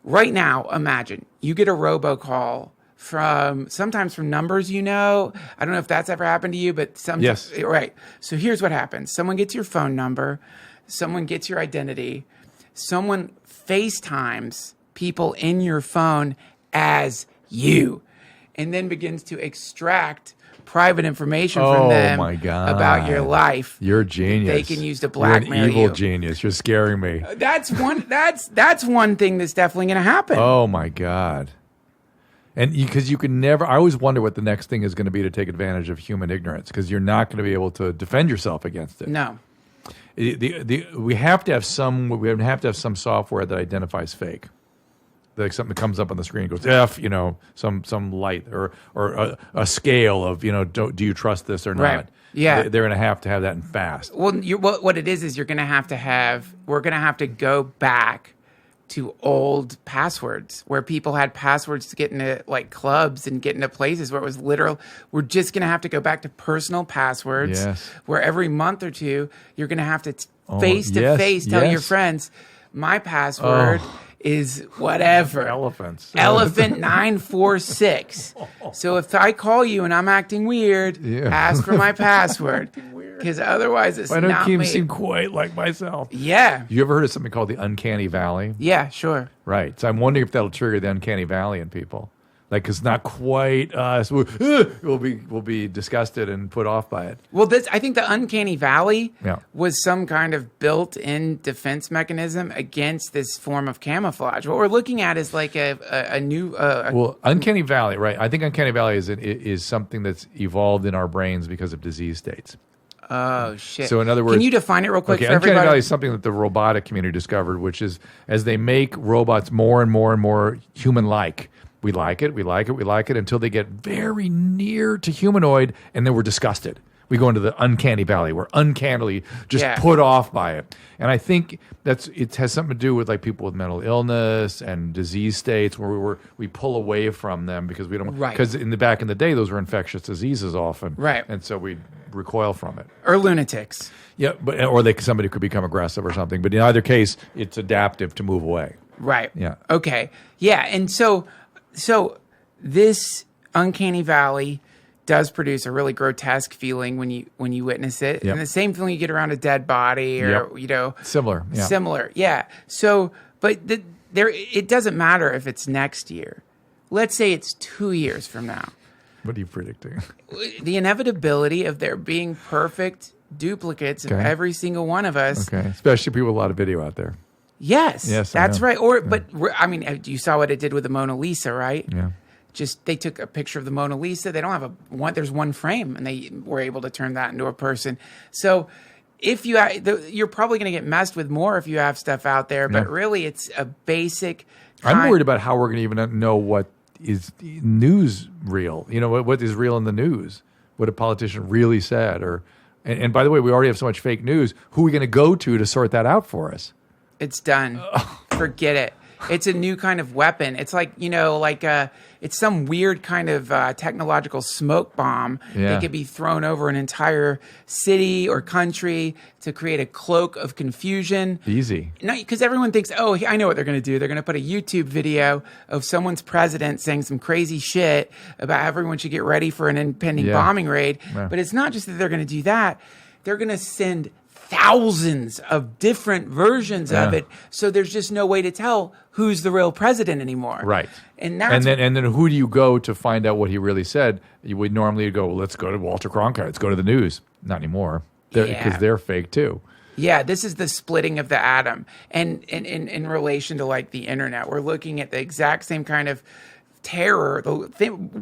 right now, imagine you get a robocall sometimes from numbers, I don't know if that's ever happened to you, but sometimes, yes. Right. So here's what happens. Someone gets your phone number, someone gets your identity, someone FaceTimes people in your phone as you, and then begins to extract private information from them about your life. You're a genius. They can use to blackmail you. You're an evil genius. You're scaring me. That's one thing that's definitely going to happen. Oh my God. And because you can never, I always wonder what the next thing is going to be to take advantage of human ignorance, because you're not going to be able to defend yourself against it. No. We have to have some software that identifies fake. Like something that comes up on the screen and goes F, some light or a scale of, do you trust this or not? Right. Yeah. They're going to have that in fast. Well, what it is we're going to have to go back to old passwords where people had passwords to get into like clubs and get into places where it was literal. We're just going to have to go back to personal passwords where every month or two you're going to have to face to face tell your friends, my password is whatever. Elephant 946. So if I call you and I'm acting weird, ask for my password. Because otherwise it's not me. I don't seem quite like myself. Yeah. You ever heard of something called the uncanny valley? Yeah, sure. Right. So I'm wondering if that'll trigger the uncanny valley in people. Like, because not quite us. We'll be disgusted and put off by it. Well, I think the uncanny valley was some kind of built-in defense mechanism against this form of camouflage. What we're looking at is like a new... uncanny valley, right? I think uncanny valley is something that's evolved in our brains because of disease states. Oh, shit. So in other words... Can you define it real quick for everybody? Uncanny valley is something that the robotic community discovered, which is as they make robots more and more and more human-like, we like it until they get very near to humanoid, and then we're disgusted. We go into the uncanny valley. We're uncannily just put off by it. And I think it has something to do with like people with mental illness and disease states where we pull away from them because we don't. Because back in the day, those were infectious diseases often. Right. And so we recoil from it. Or lunatics. Yeah, or somebody could become aggressive or something. But in either case, it's adaptive to move away. Right. Yeah. Okay. Yeah. And so this uncanny valley does produce a really grotesque feeling when you witness it, and the same feeling you get around a dead body, or similar. Yeah. So, but it doesn't matter if it's next year. Let's say it's 2 years from now. What are you predicting? The inevitability of there being perfect duplicates of every single one of us. Okay, especially people with a lot of video out there. Yes, that's right. But I mean, you saw what it did with the Mona Lisa, right? Yeah. Just they took a picture of the Mona Lisa. They don't have there's one frame, and they were able to turn that into a person. So if you're probably going to get messed with more if you have stuff out there. But really, it's a basic. I'm worried about how we're going to even know what is news real. What is real in the news? What a politician really said, and by the way, we already have so much fake news. Who are we going to go to sort that out for us? It's done. Forget it. It's a new kind of weapon. It's like, it's some weird kind of technological smoke bomb that could be thrown over an entire city or country to create a cloak of confusion. Easy. No, because everyone thinks, oh, I know what they're going to do. They're going to put a YouTube video of someone's president saying some crazy shit about how everyone should get ready for an impending bombing raid. Yeah. But it's not just that they're going to do that. They're going to send thousands of different versions of it, so there's just no way to tell who's the real president anymore. Right. And then who do you go to find out what he really said? You would normally go, well, let's go to Walter Cronkite. Let's go to the news. Not anymore, because they're fake too. Yeah, this is the splitting of the atom, and in relation to like the internet, we're looking at the exact same kind of terror.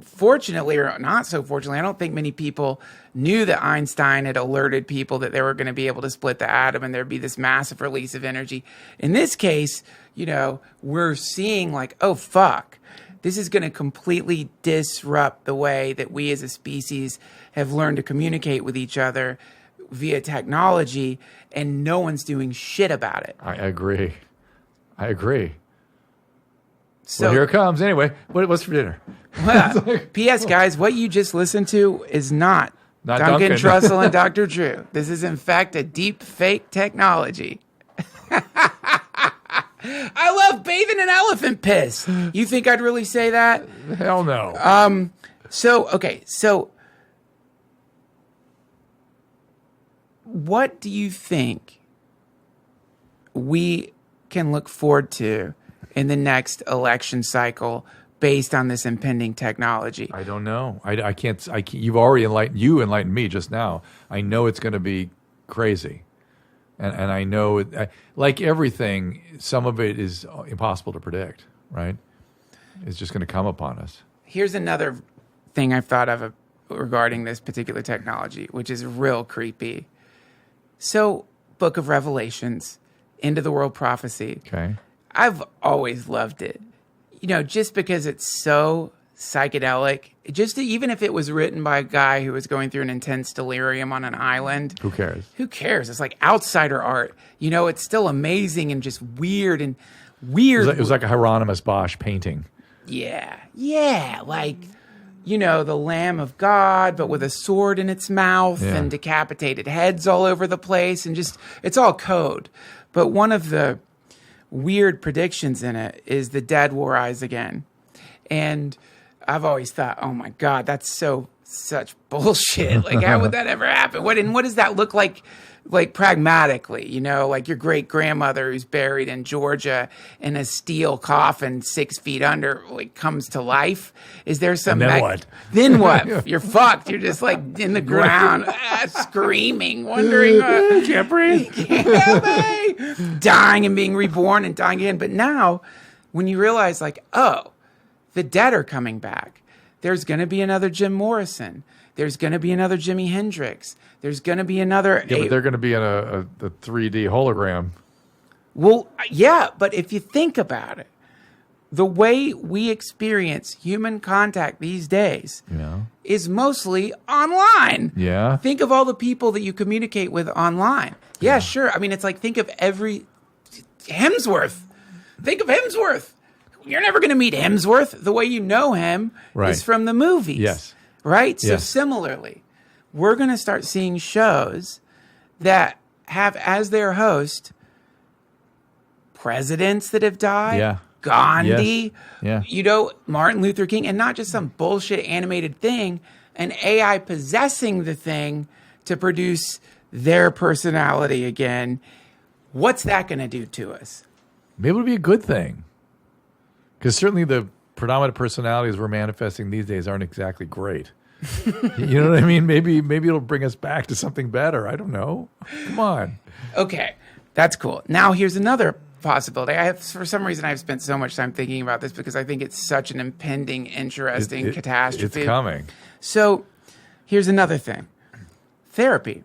Fortunately, or not so fortunately, I don't think many people knew that Einstein had alerted people that they were going to be able to split the atom and there'd be this massive release of energy. In this case, we're seeing like, oh, fuck. This is going to completely disrupt the way that we as a species have learned to communicate with each other via technology, and no one's doing shit about it. I agree. So, well, here it comes. Anyway, what's for dinner? Well, P.S. guys, what you just listened to is not Duncan Trussell and Dr. Drew. This is, in fact, a deep fake technology. I love bathing in elephant piss. You think I'd really say that? Hell no. So what do you think we can look forward to in the next election cycle based on this impending technology? I don't know. I can't. You've already enlightened me just now. I know it's going to be crazy, and I know, like everything, some of it is impossible to predict. Right? It's just going to come upon us. Here's another thing I've thought of regarding this particular technology, which is real creepy. So, Book of Revelations, End of the World Prophecy. Okay. I've always loved it, just because it's so psychedelic. Even if it was written by a guy who was going through an intense delirium on an island. Who cares? It's like outsider art. It's still amazing and just weird and weird. It was like a Hieronymus Bosch painting. Yeah. Like, the Lamb of God, but with a sword in its mouth and decapitated heads all over the place. And just, it's all code. But one of the weird predictions in it is the dead will rise again. And I've always thought, oh my God, that's such bullshit. Like, how would that ever happen? What does that look like pragmatically? Like your great grandmother who's buried in Georgia in a steel coffin 6 feet under, like, comes to life. Is there some? And then what? Then what? You're fucked. You're just like in the ground, screaming, wondering, can't breathe, dying and being reborn and dying again. But now, when you realize, like, oh, the dead are coming back. There's going to be another Jim Morrison. There's going to be another Jimi Hendrix. There's going to be another. Yeah, but they're going to be in a 3D hologram. Well, yeah, but if you think about it, the way we experience human contact these days is mostly online. Yeah. Think of all the people that you communicate with online. Yeah, sure. I mean, it's like, think of Hemsworth. Think of Hemsworth. You're never going to meet Hemsworth. The way you know him is from the movies. Yes. Right? So similarly, we're going to start seeing shows that have as their host presidents that have died, Gandhi, Martin Luther King, and not just some bullshit animated thing, an AI possessing the thing to produce their personality again. What's that going to do to us? Maybe it'll be a good thing. Because certainly the predominant personalities we're manifesting these days aren't exactly great. You know what I mean? Maybe it'll bring us back to something better. I don't know. Come on. Okay, that's cool. Now here's another possibility. For some reason, I've spent so much time thinking about this because I think it's such an impending, interesting catastrophe. It's coming. So here's another thing. Therapy.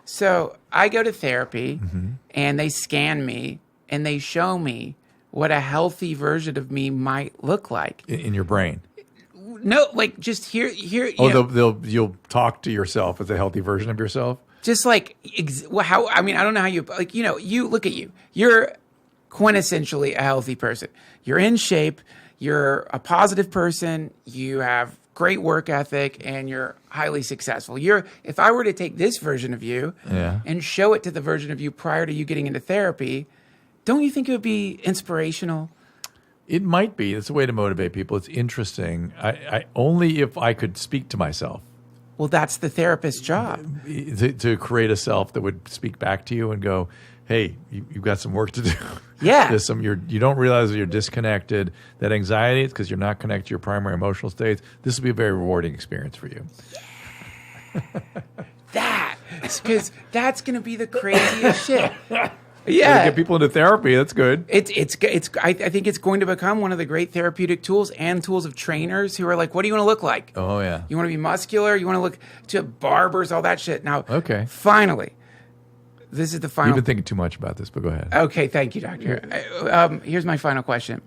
So I go to therapy and they scan me and they show me what a healthy version of me might look like. In your brain? No, like just here. You'll talk to yourself as a healthy version of yourself? Just like, I don't know how you, like, you look at you. You're quintessentially a healthy person. You're in shape, you're a positive person, you have great work ethic, and you're highly successful. If I were to take this version of you and show it to the version of you prior to you getting into therapy, don't you think it would be inspirational? It might be. It's a way to motivate people. It's interesting. I only if I could speak to myself. Well, that's the therapist's job. To create a self that would speak back to you and go, hey, you've got some work to do. Yeah. You don't realize that you're disconnected. That anxiety is because you're not connected to your primary emotional states. This will be a very rewarding experience for you. Because that's going to be the craziest shit. Yeah, get people into therapy. That's good. I think it's going to become one of the great therapeutic tools and tools of trainers who are like, what do you want to look like? Oh, yeah. You want to be muscular? You want to look to barbers, all that shit. Now, okay. Finally, this is the final. You've been thinking too much about this, but go ahead. Okay, thank you, doctor. Here's my final question.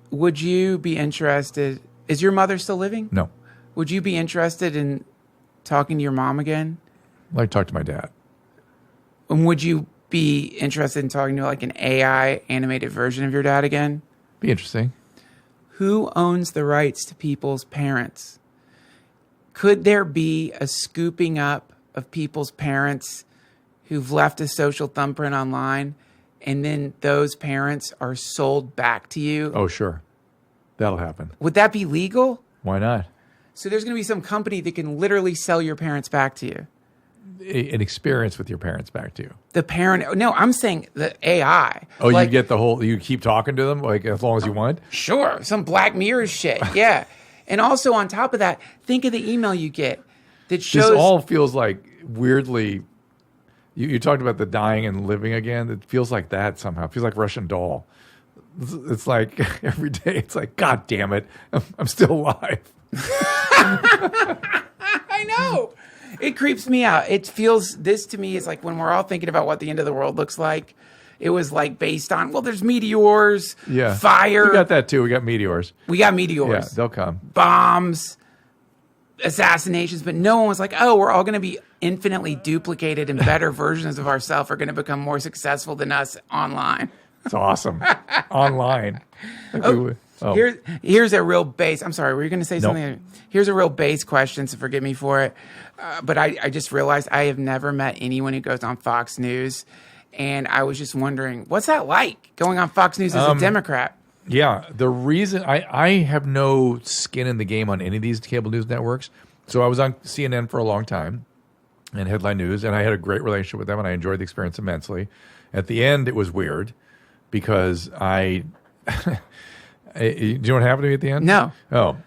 Would you be interested? Is your mother still living? No. Would you be interested in talking to your mom again? I'd like to talk to my dad. And would you be interested in talking to like an AI animated version of your dad again? Be interesting. Who owns the rights to people's parents? Could there be a scooping up of people's parents who've left a social thumbprint online, and then those parents are sold back to you? Oh, sure. That'll happen. Would that be legal? Why not? So there's going to be some company that can literally sell your parents back to you. An experience with your parents back to you. The parent? No, I'm saying the AI. Oh, like, you get the whole. You keep talking to them like as long as you want. Sure, some Black Mirror shit. Yeah, and also on top of that, think of the email you get that shows. This all feels like weirdly. You talked about the dying and living again. It feels like that somehow. It feels like Russian Doll. It's like every day. It's like, God damn it, I'm still alive. I know. It creeps me out. It feels, this to me is like when we're all thinking about what the end of the world looks like, it was like based on, well, there's meteors, fire. We got that too. We got meteors. Yeah, they'll come. Bombs, assassinations, but no one was like, oh, we're all going to be infinitely duplicated and better versions of ourselves are going to become more successful than us online. It's awesome. Online. Here's a real base. I'm sorry, were you going to say something? Nope. Here's a real base question, so forgive me for it. But I just realized I have never met anyone who goes on Fox News. And I was just wondering, what's that like, going on Fox News as a Democrat? Yeah, the reason I have no skin in the game on any of these cable news networks. So I was on CNN for a long time and Headline News, and I had a great relationship with them, and I enjoyed the experience immensely. At the end, it was weird because do you know what happened to me at the end? No. Oh.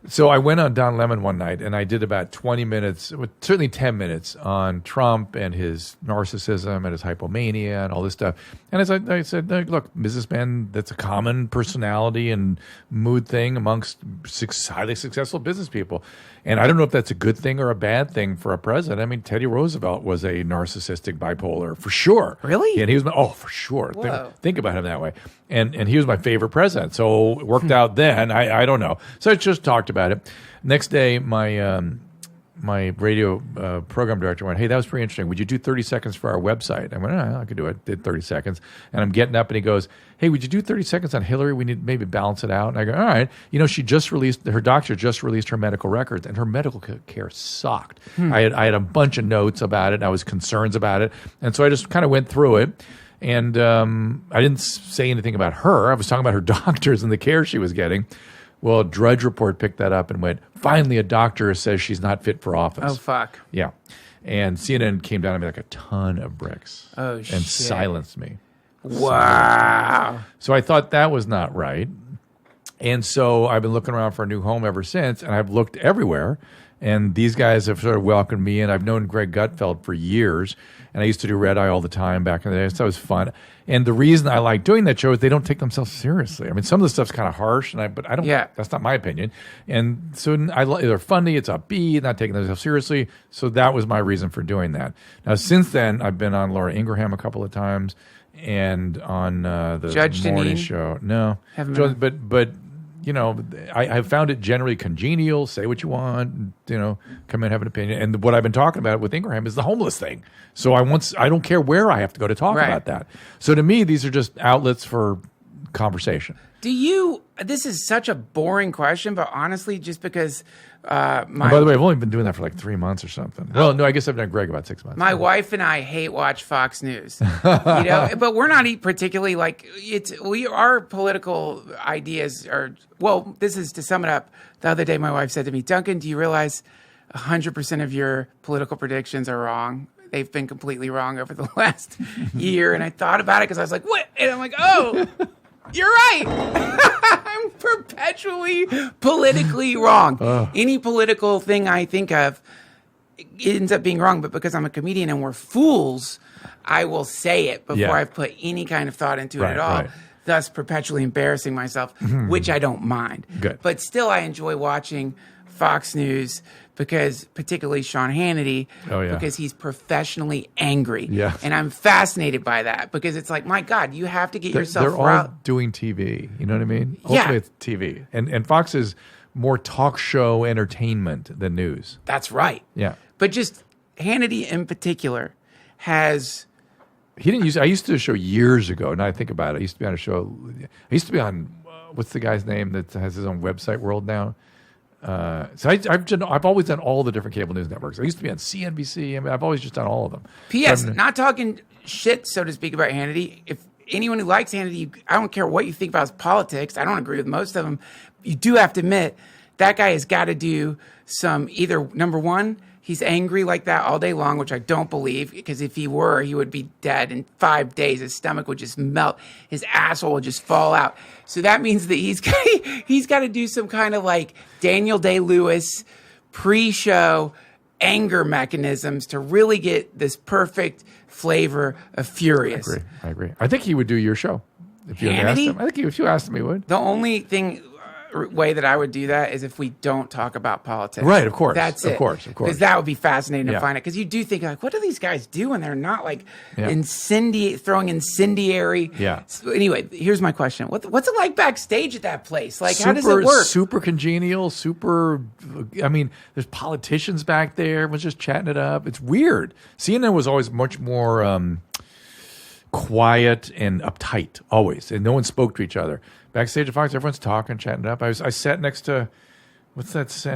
So I went on Don Lemon one night, and I did about 20 minutes, certainly 10 minutes, on Trump and his narcissism and his hypomania and all this stuff. And as I said, look, businessman, that's a common personality and mood thing amongst highly successful business people. And I don't know if that's a good thing or a bad thing for a president. I mean, Teddy Roosevelt was a narcissistic bipolar, for sure. Really? And he was, for sure. Whoa. Think about him that way. And he was my favorite president. So it worked out then. I don't know. So I just talked about it. Next day, my radio program director went, hey, that was pretty interesting. Would you do 30 seconds for our website? I went, I could do it. Did 30 seconds. And I'm getting up, and he goes, hey, would you do 30 seconds on Hillary? We need to maybe balance it out. And I go, all right. You know, her doctor just released her medical records, and her medical care sucked. I had a bunch of notes about it, and I was concerned about it. And so I just kind of went through it. And I didn't say anything about her. I was talking about her doctors and the care she was getting. Well, Drudge Report picked that up and went, finally a doctor says she's not fit for office. Oh, fuck. Yeah. And CNN came down on me like a ton of bricks. Oh, and shit. silenced me. Wow. So I thought that was not right. And so I've been looking around for a new home ever since, and I've looked everywhere. And these guys have sort of welcomed me, and I've known Greg Gutfeld for years. And I used to do Red Eye all the time back in the day, so it was fun. And the reason I like doing that show is they don't take themselves seriously. I mean, some of the stuff's kind of harsh, but I don't. Yeah. That's not my opinion. And so they're funny. It's upbeat, not taking themselves seriously. So that was my reason for doing that. Now, since then, I've been on Laura Ingraham a couple of times, and on the Judge morning Deneen? show. No, Haven't been. but I found it generally congenial. Say what you want, come in, have an opinion. And what I've been talking about with Ingraham is the homeless thing. So I don't care where I have to go to talk about that. So to me, these are just outlets for conversation. This is such a boring question, but honestly, just because and by the way, I've only been doing that for like 3 months or something. Well, no, I guess I've done Greg about 6 months. My wife and I hate watch Fox News, but we're not particularly our political ideas are, well, this is to sum it up. The other day, my wife said to me, Duncan, do you realize 100% of your political predictions are wrong? They've been completely wrong over the last year. And I thought about it because I was like, what? And I'm like, oh, you're right. I'm perpetually politically wrong. Any political thing I think of ends up being wrong. But because I'm a comedian and we're fools, I will say it before I've put any kind of thought into it at all. Right. Thus perpetually embarrassing myself, which I don't mind. Good. But still, I enjoy watching Fox News because particularly Sean Hannity, because he's professionally angry. Yeah. And I'm fascinated by that because it's like, my God, you have to get yourself They're all doing TV. You know what I mean? Ultimately, it's TV. And Fox is more talk show entertainment than news. That's right. Yeah. But just Hannity in particular has... I used to do a show years ago. Now I think about it. I used to be on a show. I used to be on, what's the guy's name that has his own website, World Now? So I've always done all the different cable news networks. I used to be on CNBC. I mean, I've always just done all of them. P.S. Not talking shit, so to speak, about Hannity. If anyone who likes Hannity, I don't care what you think about his politics. I don't agree with most of them. You do have to admit that guy has got to do some either, number one, he's angry like that all day long, which I don't believe, because if he were, he would be dead in 5 days. His stomach would just melt. His asshole would just fall out. So that means that he's got to do some kind of like Daniel Day-Lewis pre-show anger mechanisms to really get this perfect flavor of furious. I agree. I think he would do your show. If you asked him. I think if you asked him, he would. The only way that I would do that is if we don't talk about politics. Right, of course. That's it. Of course. Because that would be fascinating to find out. Because you do think, like, what do these guys do when they're not, like, throwing incendiary... Yeah. So anyway, here's my question. What's it like backstage at that place? Like, how does it work? Super congenial, I mean, there's politicians back there. Everyone's just chatting it up. It's weird. CNN was always much more... quiet and uptight, always. And no one spoke to each other. Backstage at Fox, everyone's talking, chatting it up. I sat next to, what's this?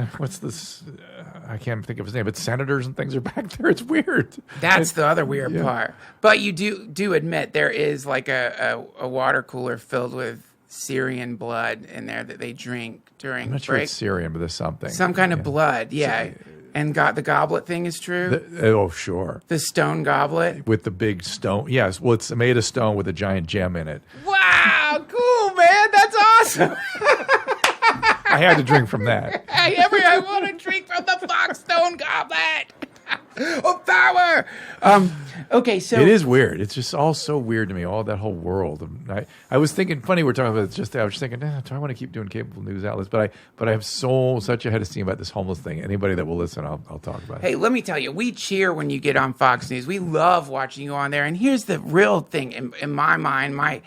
I can't think of his name, but senators and things are back there. It's weird. That's the other weird part. But you do admit there is like a water cooler filled with Syrian blood in there that they drink during I'm not sure it's Syrian, but there's something. Some kind of blood, yeah. And the goblet thing is true? Sure. The stone goblet? With the big stone. Yes, well, it's made of stone with a giant gem in it. Wow, cool, man. That's awesome. I had to drink from that. I want to drink from the Fox stone goblet of power. Okay, so... It is weird. It's just all so weird to me, all that whole world. I was thinking, funny we're talking about it just I was just thinking, do I want to keep doing cable news outlets? But I have such a head of steam about this homeless thing. Anybody that will listen, I'll talk about it. Hey, let me tell you, we cheer when you get on Fox News. We love watching you on there. And here's the real thing in my mind,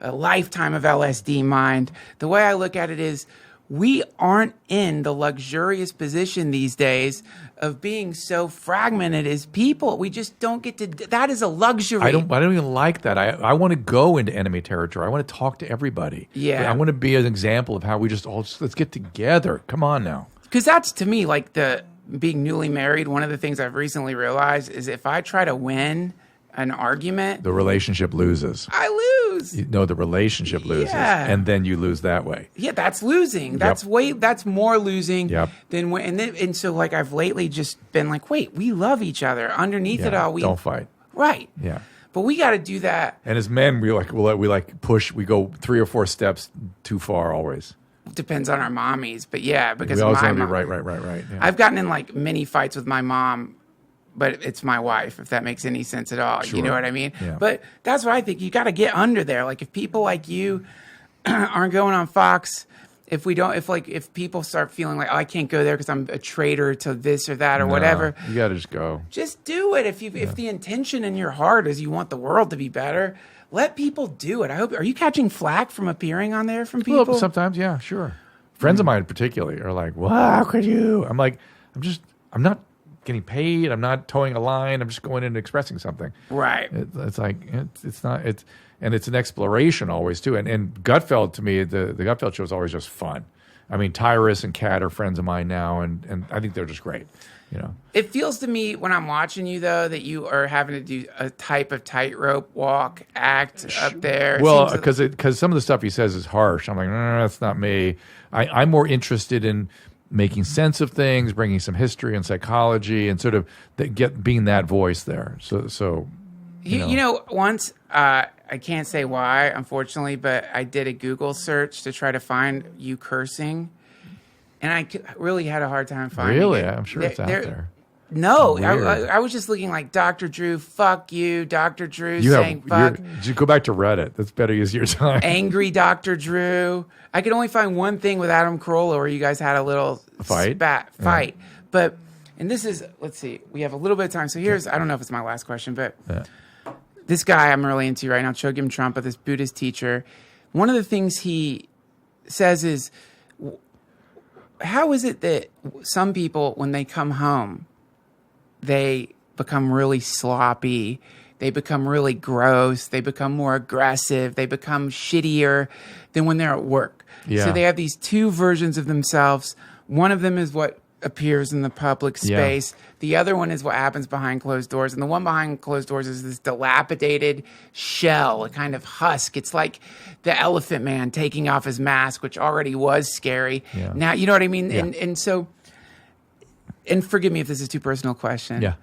a lifetime of LSD mind. The way I look at it is we aren't in the luxurious position these days of being so fragmented as people. We just don't get to. That is a luxury. I don't even like that. I want to go into enemy territory. I want to talk to everybody. Yeah. I want to be an example of how we let's get together. Come on now. Because that's, to me, like being newly married, one of the things I've recently realized is if I try to win an argument, the relationship loses. I lose. The relationship loses, and then you lose that way. Yeah, that's losing. That's that's more losing than when. And so like I've lately just been like, wait, we love each other. Underneath it all, we don't fight. Right. Yeah. But we got to do that. And as men, we push. We go 3 or 4 steps too far always. Depends on our mommies, but because we always my want to be mom, right. Yeah. I've gotten in like many fights with my mom. But it's my wife, if that makes any sense at all. Sure. You know what I mean? Yeah. But that's what I think. You got to get under there. Like if people like you aren't going on Fox, if people start feeling like, oh, I can't go there because I'm a traitor to this or that or whatever. You got to just go. Just do it. If the intention in your heart is you want the world to be better, let people do it. Are you catching flack from appearing on there from people? Well, sometimes, yeah, sure. Friends of mine particularly are like, well, how could you? I'm like, I'm not getting paid. I'm not towing a line. I'm just going in and expressing something. Right. It's like, and it's an exploration always too. And Gutfeld, to me, the Gutfeld show is always just fun. I mean, Tyrus and Kat are friends of mine now, and I think they're just great. You know, it feels to me when I'm watching you though that you are having to do a type of tightrope walk act up there. Well, because some of the stuff he says is harsh. I'm like, no, that's not me. I'm more interested in making sense of things, bringing some history and psychology, and sort of being that voice there. So you know, once I can't say why, unfortunately, but I did a Google search to try to find you cursing. And I really had a hard time finding it. Really? I'm sure it's out there. No, I was just looking like Dr. Drew, fuck you, Dr. Drew saying fuck. You go back to Reddit. That's better use your time. Angry Dr. Drew. I could only find one thing with Adam Carolla where you guys had a little fight. But, and this is, let's see, we have a little bit of time. So here's, I don't know if it's my last question, but this guy I'm really into right now, Chogyam Trungpa, this Buddhist teacher. One of the things he says is, how is it that some people, when they come home, they become really sloppy, they become really gross, they become more aggressive, they become shittier than when they're at work? Yeah. So they have these two versions of themselves. One of them is what appears in the public space. Yeah. The other one is what happens behind closed doors. And the one behind closed doors is this dilapidated shell, a kind of husk. It's like the Elephant Man taking off his mask, which already was scary. Yeah. Now, you know what I mean? Yeah. And so, and forgive me if this is too personal question. Yeah.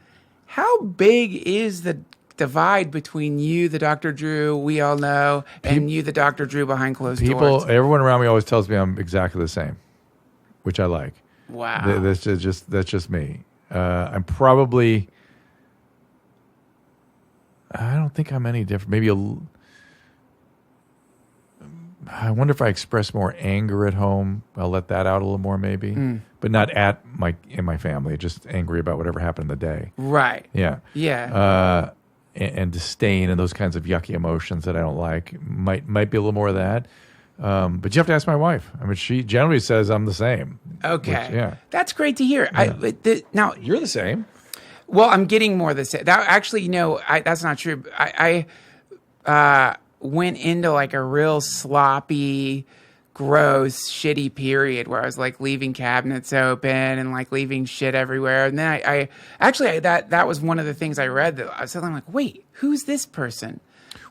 How big is the divide between you, the Dr. Drew we all know, and you, the Dr. Drew behind closed doors? Everyone around me always tells me I'm exactly the same, which I like. Wow. That's just me. I'm probably, I don't think I'm any different. Maybe I wonder if I express more anger at home. I'll let that out a little more maybe, but not in my family, just angry about whatever happened in the day. Right. Yeah. Yeah. And disdain and those kinds of yucky emotions that I don't like might be a little more of that. But you have to ask my wife. I mean, she generally says I'm the same. Okay. That's great to hear. Yeah. Now you're the same. Well, I'm getting more the same. That actually, that's not true. I went into like a real sloppy, gross, shitty period where I was like leaving cabinets open and like leaving shit everywhere. And then I actually that was one of the things I read that I was suddenly like, wait, who's this person?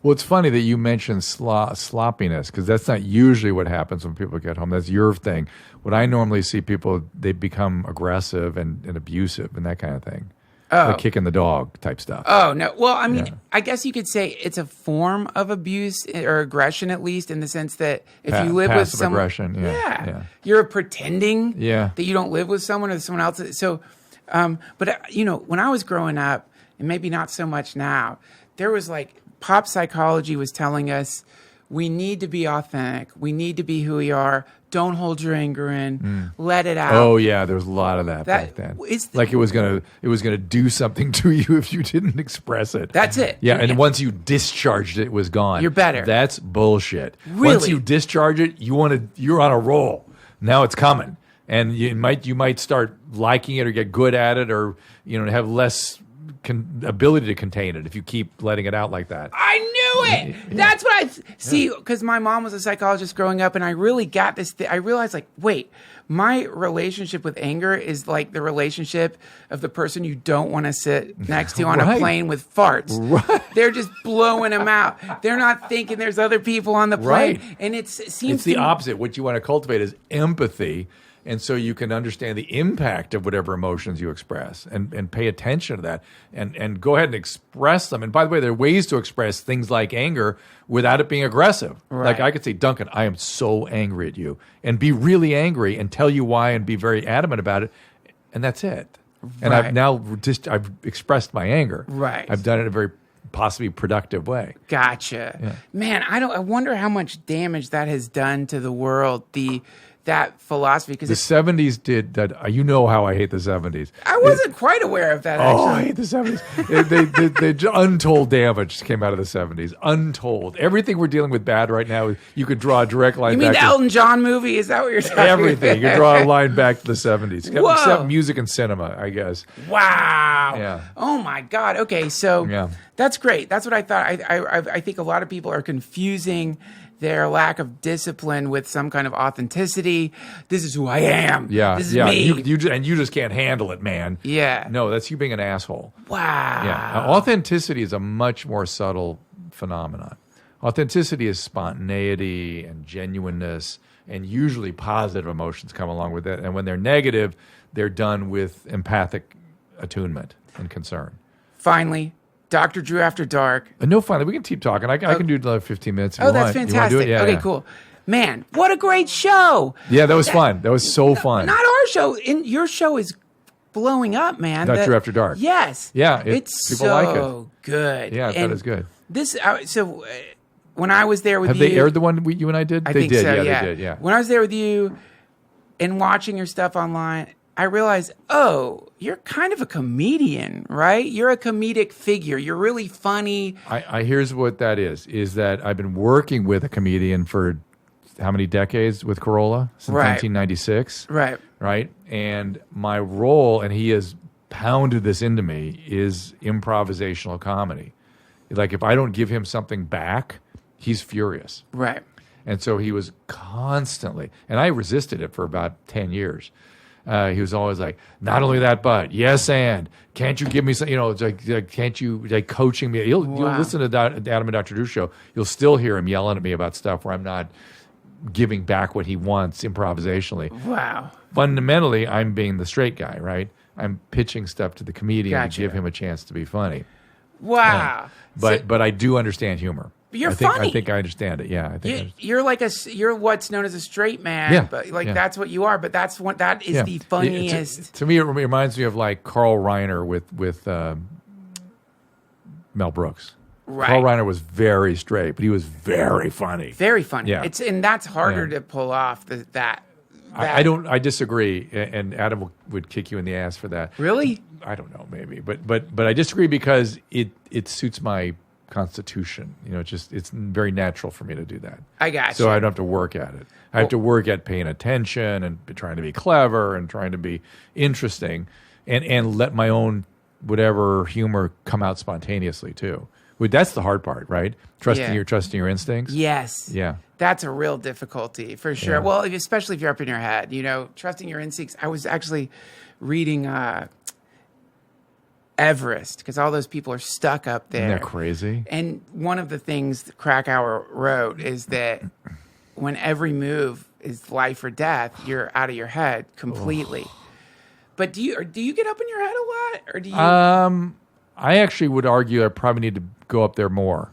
Well, it's funny that you mentioned sloppiness because that's not usually what happens when people get home. That's your thing. What I normally see people, they become aggressive and abusive and that kind of thing. Like kicking the dog type stuff. Oh, no. Well, I mean, I guess you could say it's a form of abuse or aggression, at least, in the sense that if you live with someone... aggression, yeah. You're pretending that you don't live with someone or someone else. So, but, when I was growing up, and maybe not so much now, there was like... Pop psychology was telling us we need to be authentic. We need to be who we are. Don't hold your anger in. Let it out. Oh yeah, there was a lot of that back then. Like it was gonna do something to you if you didn't express it. That's it. Yeah, and once you discharged it, it was gone. You're better. That's bullshit. Really? Once you discharge it, you're on a roll. Now it's coming, and you might start liking it or get good at it, or have less ability to contain it if you keep letting it out like that. I knew it. Yeah. That's what I see, because my mom was a psychologist growing up, and I really got this. I realized, like, wait, my relationship with anger is like the relationship of the person you don't want to sit next to on a plane with farts. Right. They're just blowing them out. They're not thinking there's other people on the plane. Right. And it seems it's the opposite. What you want to cultivate is empathy. And so you can understand the impact of whatever emotions you express and pay attention to that and go ahead and express them. And by the way, there are ways to express things like anger without it being aggressive. Right. Like I could say, Duncan, I am so angry at you, and be really angry and tell you why and be very adamant about it. And that's it. And Right. I've expressed my anger. Right. I've done it in a very possibly productive way. Gotcha. Yeah. Man, I wonder how much damage that has done to the world. that philosophy. The Because 70s did that. You know how I hate the 70s. I wasn't quite aware of that, actually. Oh, I hate the 70s. they untold damage came out of the 70s. Untold. Everything we're dealing with bad right now, you could draw a direct line You mean back the to Elton John movie? Is that what you're talking everything. You about? could draw a line back to the 70s. Whoa. Except music and cinema, I guess. Wow. Yeah. Oh, my God. Okay, so Yeah. that's great. That's what I thought. I think a lot of people are confusing their lack of discipline with some kind of authenticity. This is who I am. Yeah. This is yeah. me. You just can't handle it, man. Yeah. No, that's you being an asshole. Wow. Yeah. Authenticity is a much more subtle phenomenon. Authenticity is spontaneity and genuineness, and usually positive emotions come along with it. And when they're negative, they're done with empathic attunement and concern. Finally, Dr. Drew After Dark. No, finally, we can keep talking. I can do another 15 minutes if you Oh, that's want. You wanna fantastic. do it? Yeah, Okay, yeah. cool. Man, what a great show. Yeah, that was fun. That was so fun. Not our show. Your show is blowing up, man. Dr. After Dark. Yes. Yeah, it's people so like it. good. Yeah, I thought it was good. This when I was there with Have you, they aired the one you and I did? I They think did. so. Yeah, they did. Yeah. When I was there with you and watching your stuff online, I realized, oh, you're kind of a comedian, right? You're a comedic figure. You're really funny. I here's what that is that I've been working with a comedian for how many decades with Corolla? Since Right. 1996. Right. Right? And my role, and he has pounded this into me, is improvisational comedy. Like if I don't give him something back, he's furious. Right. And so he was constantly, and I resisted it for about 10 years. He was always like, not only that, but yes, and can't you give me some, it's like can't you, like coaching me? You'll listen to the Adam and Dr. Drew show. You'll still hear him yelling at me about stuff where I'm not giving back what he wants improvisationally. Wow. Fundamentally, I'm being the straight guy, right? I'm pitching stuff to the comedian Gotcha. to give him a chance to be funny. Wow. But I do understand humor. You're I funny. think I understand it. Yeah, I think You're like you're what's known as a straight man, Yeah, but like yeah. that's what you are. But that is the funniest. To me, it reminds me of like Carl Reiner with Mel Brooks. Right. Carl Reiner was very straight, but he was very funny. Very funny. Yeah. And that's harder Yeah. to pull off. That. I disagree, and Adam would kick you in the ass for that. Really? I don't know, maybe, but I disagree because it suits my constitution. It's very natural for me to do that. I got So you. I don't have to work at it. I have to work at paying attention and trying to be clever and trying to be interesting and let my own whatever humor come out spontaneously too. That's the hard part, right? Trusting your instincts. Yes. Yeah. That's a real difficulty for sure. Yeah. Well, especially if you're up in your head, trusting your instincts. I was actually reading Everest because all those people are stuck up there. Isn't that crazy? And one of the things that Krakauer wrote is that when every move is life or death, you're out of your head completely. But do you get up in your head a lot, or do you? I actually would argue I probably need to go up there more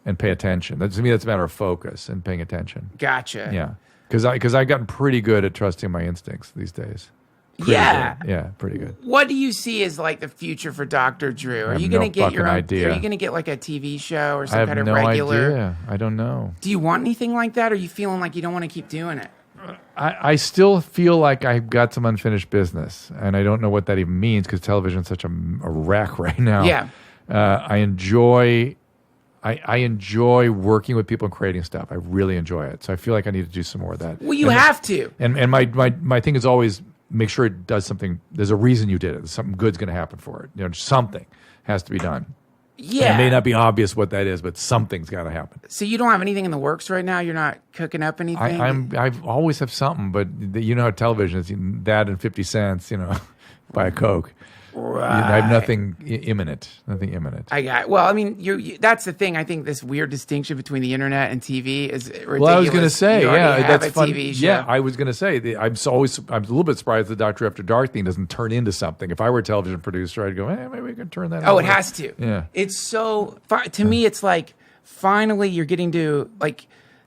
and pay attention. To me, that's a matter of focus and paying attention. Gotcha. Yeah, because I've gotten pretty good at trusting my instincts these days. Pretty good. Yeah, pretty good. What do you see as like the future for Dr. Drew? Are have you going to no get your own? fucking idea. Are you going to get like a TV show or I some have kind of no regular? idea. I don't know. Do you want anything like that? Or are you feeling like you don't want to keep doing it? I still feel like I've got some unfinished business, and I don't know what that even means because television's such a wreck right now. Yeah. I enjoy working with people and creating stuff. I really enjoy it. So I feel like I need to do some more of that. Well, you have to. And my thing is always make sure it does something. There's a reason you did it. Something good's going to happen for it. Something has to be done. Yeah. And it may not be obvious what that is, but something's got to happen. So you don't have anything in the works right now? You're not cooking up anything? I've always have something, but you know how television is. That and 50 cents, buy a Coke. Right. I have nothing imminent. Nothing imminent. Well, I mean, that's the thing. I think this weird distinction between the internet and TV is ridiculous. Well, I was going to say, you already have that's a fun. TV show. Yeah, I was going to say, I'm a little bit surprised the Doctor After Dark thing doesn't turn into something. If I were a television producer, I'd go, maybe we could turn that. Oh, into it has to. Yeah. It's so to me, it's like finally you're getting to like.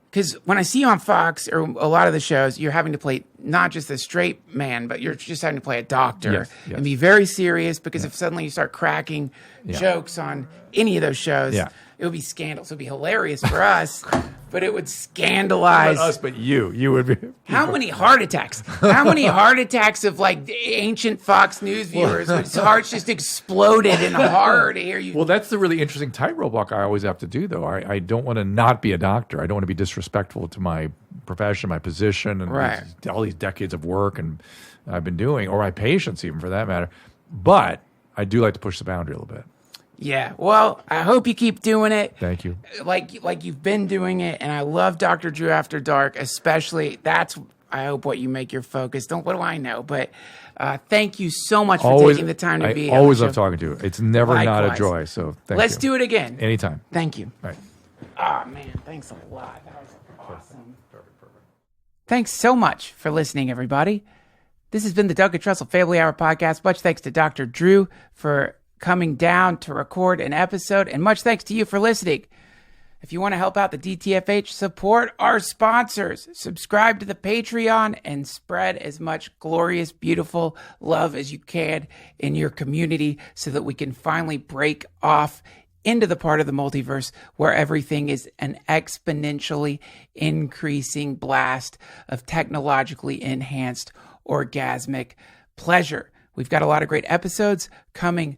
Because when I see you on Fox or a lot of the shows, you're having to play not just a straight man, but you're just having to play a doctor Yes. and be very serious. Because if suddenly you start cracking jokes on any of those shows, it would be scandalous. It would be hilarious for us. but it would scandalize Not us, but you would be. how many heart attacks? How many heart attacks of like ancient Fox News viewers whose hearts just exploded in horror to hear you? Well, that's the really interesting tightrope walk I always have to do, though. I don't want to not be a doctor. I don't want to be disrespectful to my profession, my position, and Right. all these decades of work and I've been doing, or my patients even for that matter. But I do like to push the boundary a little bit. Yeah. Well, I hope you keep doing it. Thank you. Like you've been doing it, and I love Dr. Drew After Dark, especially. That's I hope what you make your focus. What do I know? But thank you so much for taking the time to be here. I always love talking to you. It's never not a Likewise. joy. So thank Let's you. do it again. Anytime. Thank you. All right. Oh man, thanks a lot. That was awesome. Perfect. Thanks so much for listening, everybody. This has been the Duncan Trussell Family Hour podcast. Much thanks to Dr. Drew for coming down to record an episode, and much thanks to you for listening. If you want to help out the DTFH, support our sponsors, subscribe to the Patreon, and spread as much glorious, beautiful love as you can in your community so that we can finally break off into the part of the multiverse where everything is an exponentially increasing blast of technologically enhanced orgasmic pleasure. We've got a lot of great episodes coming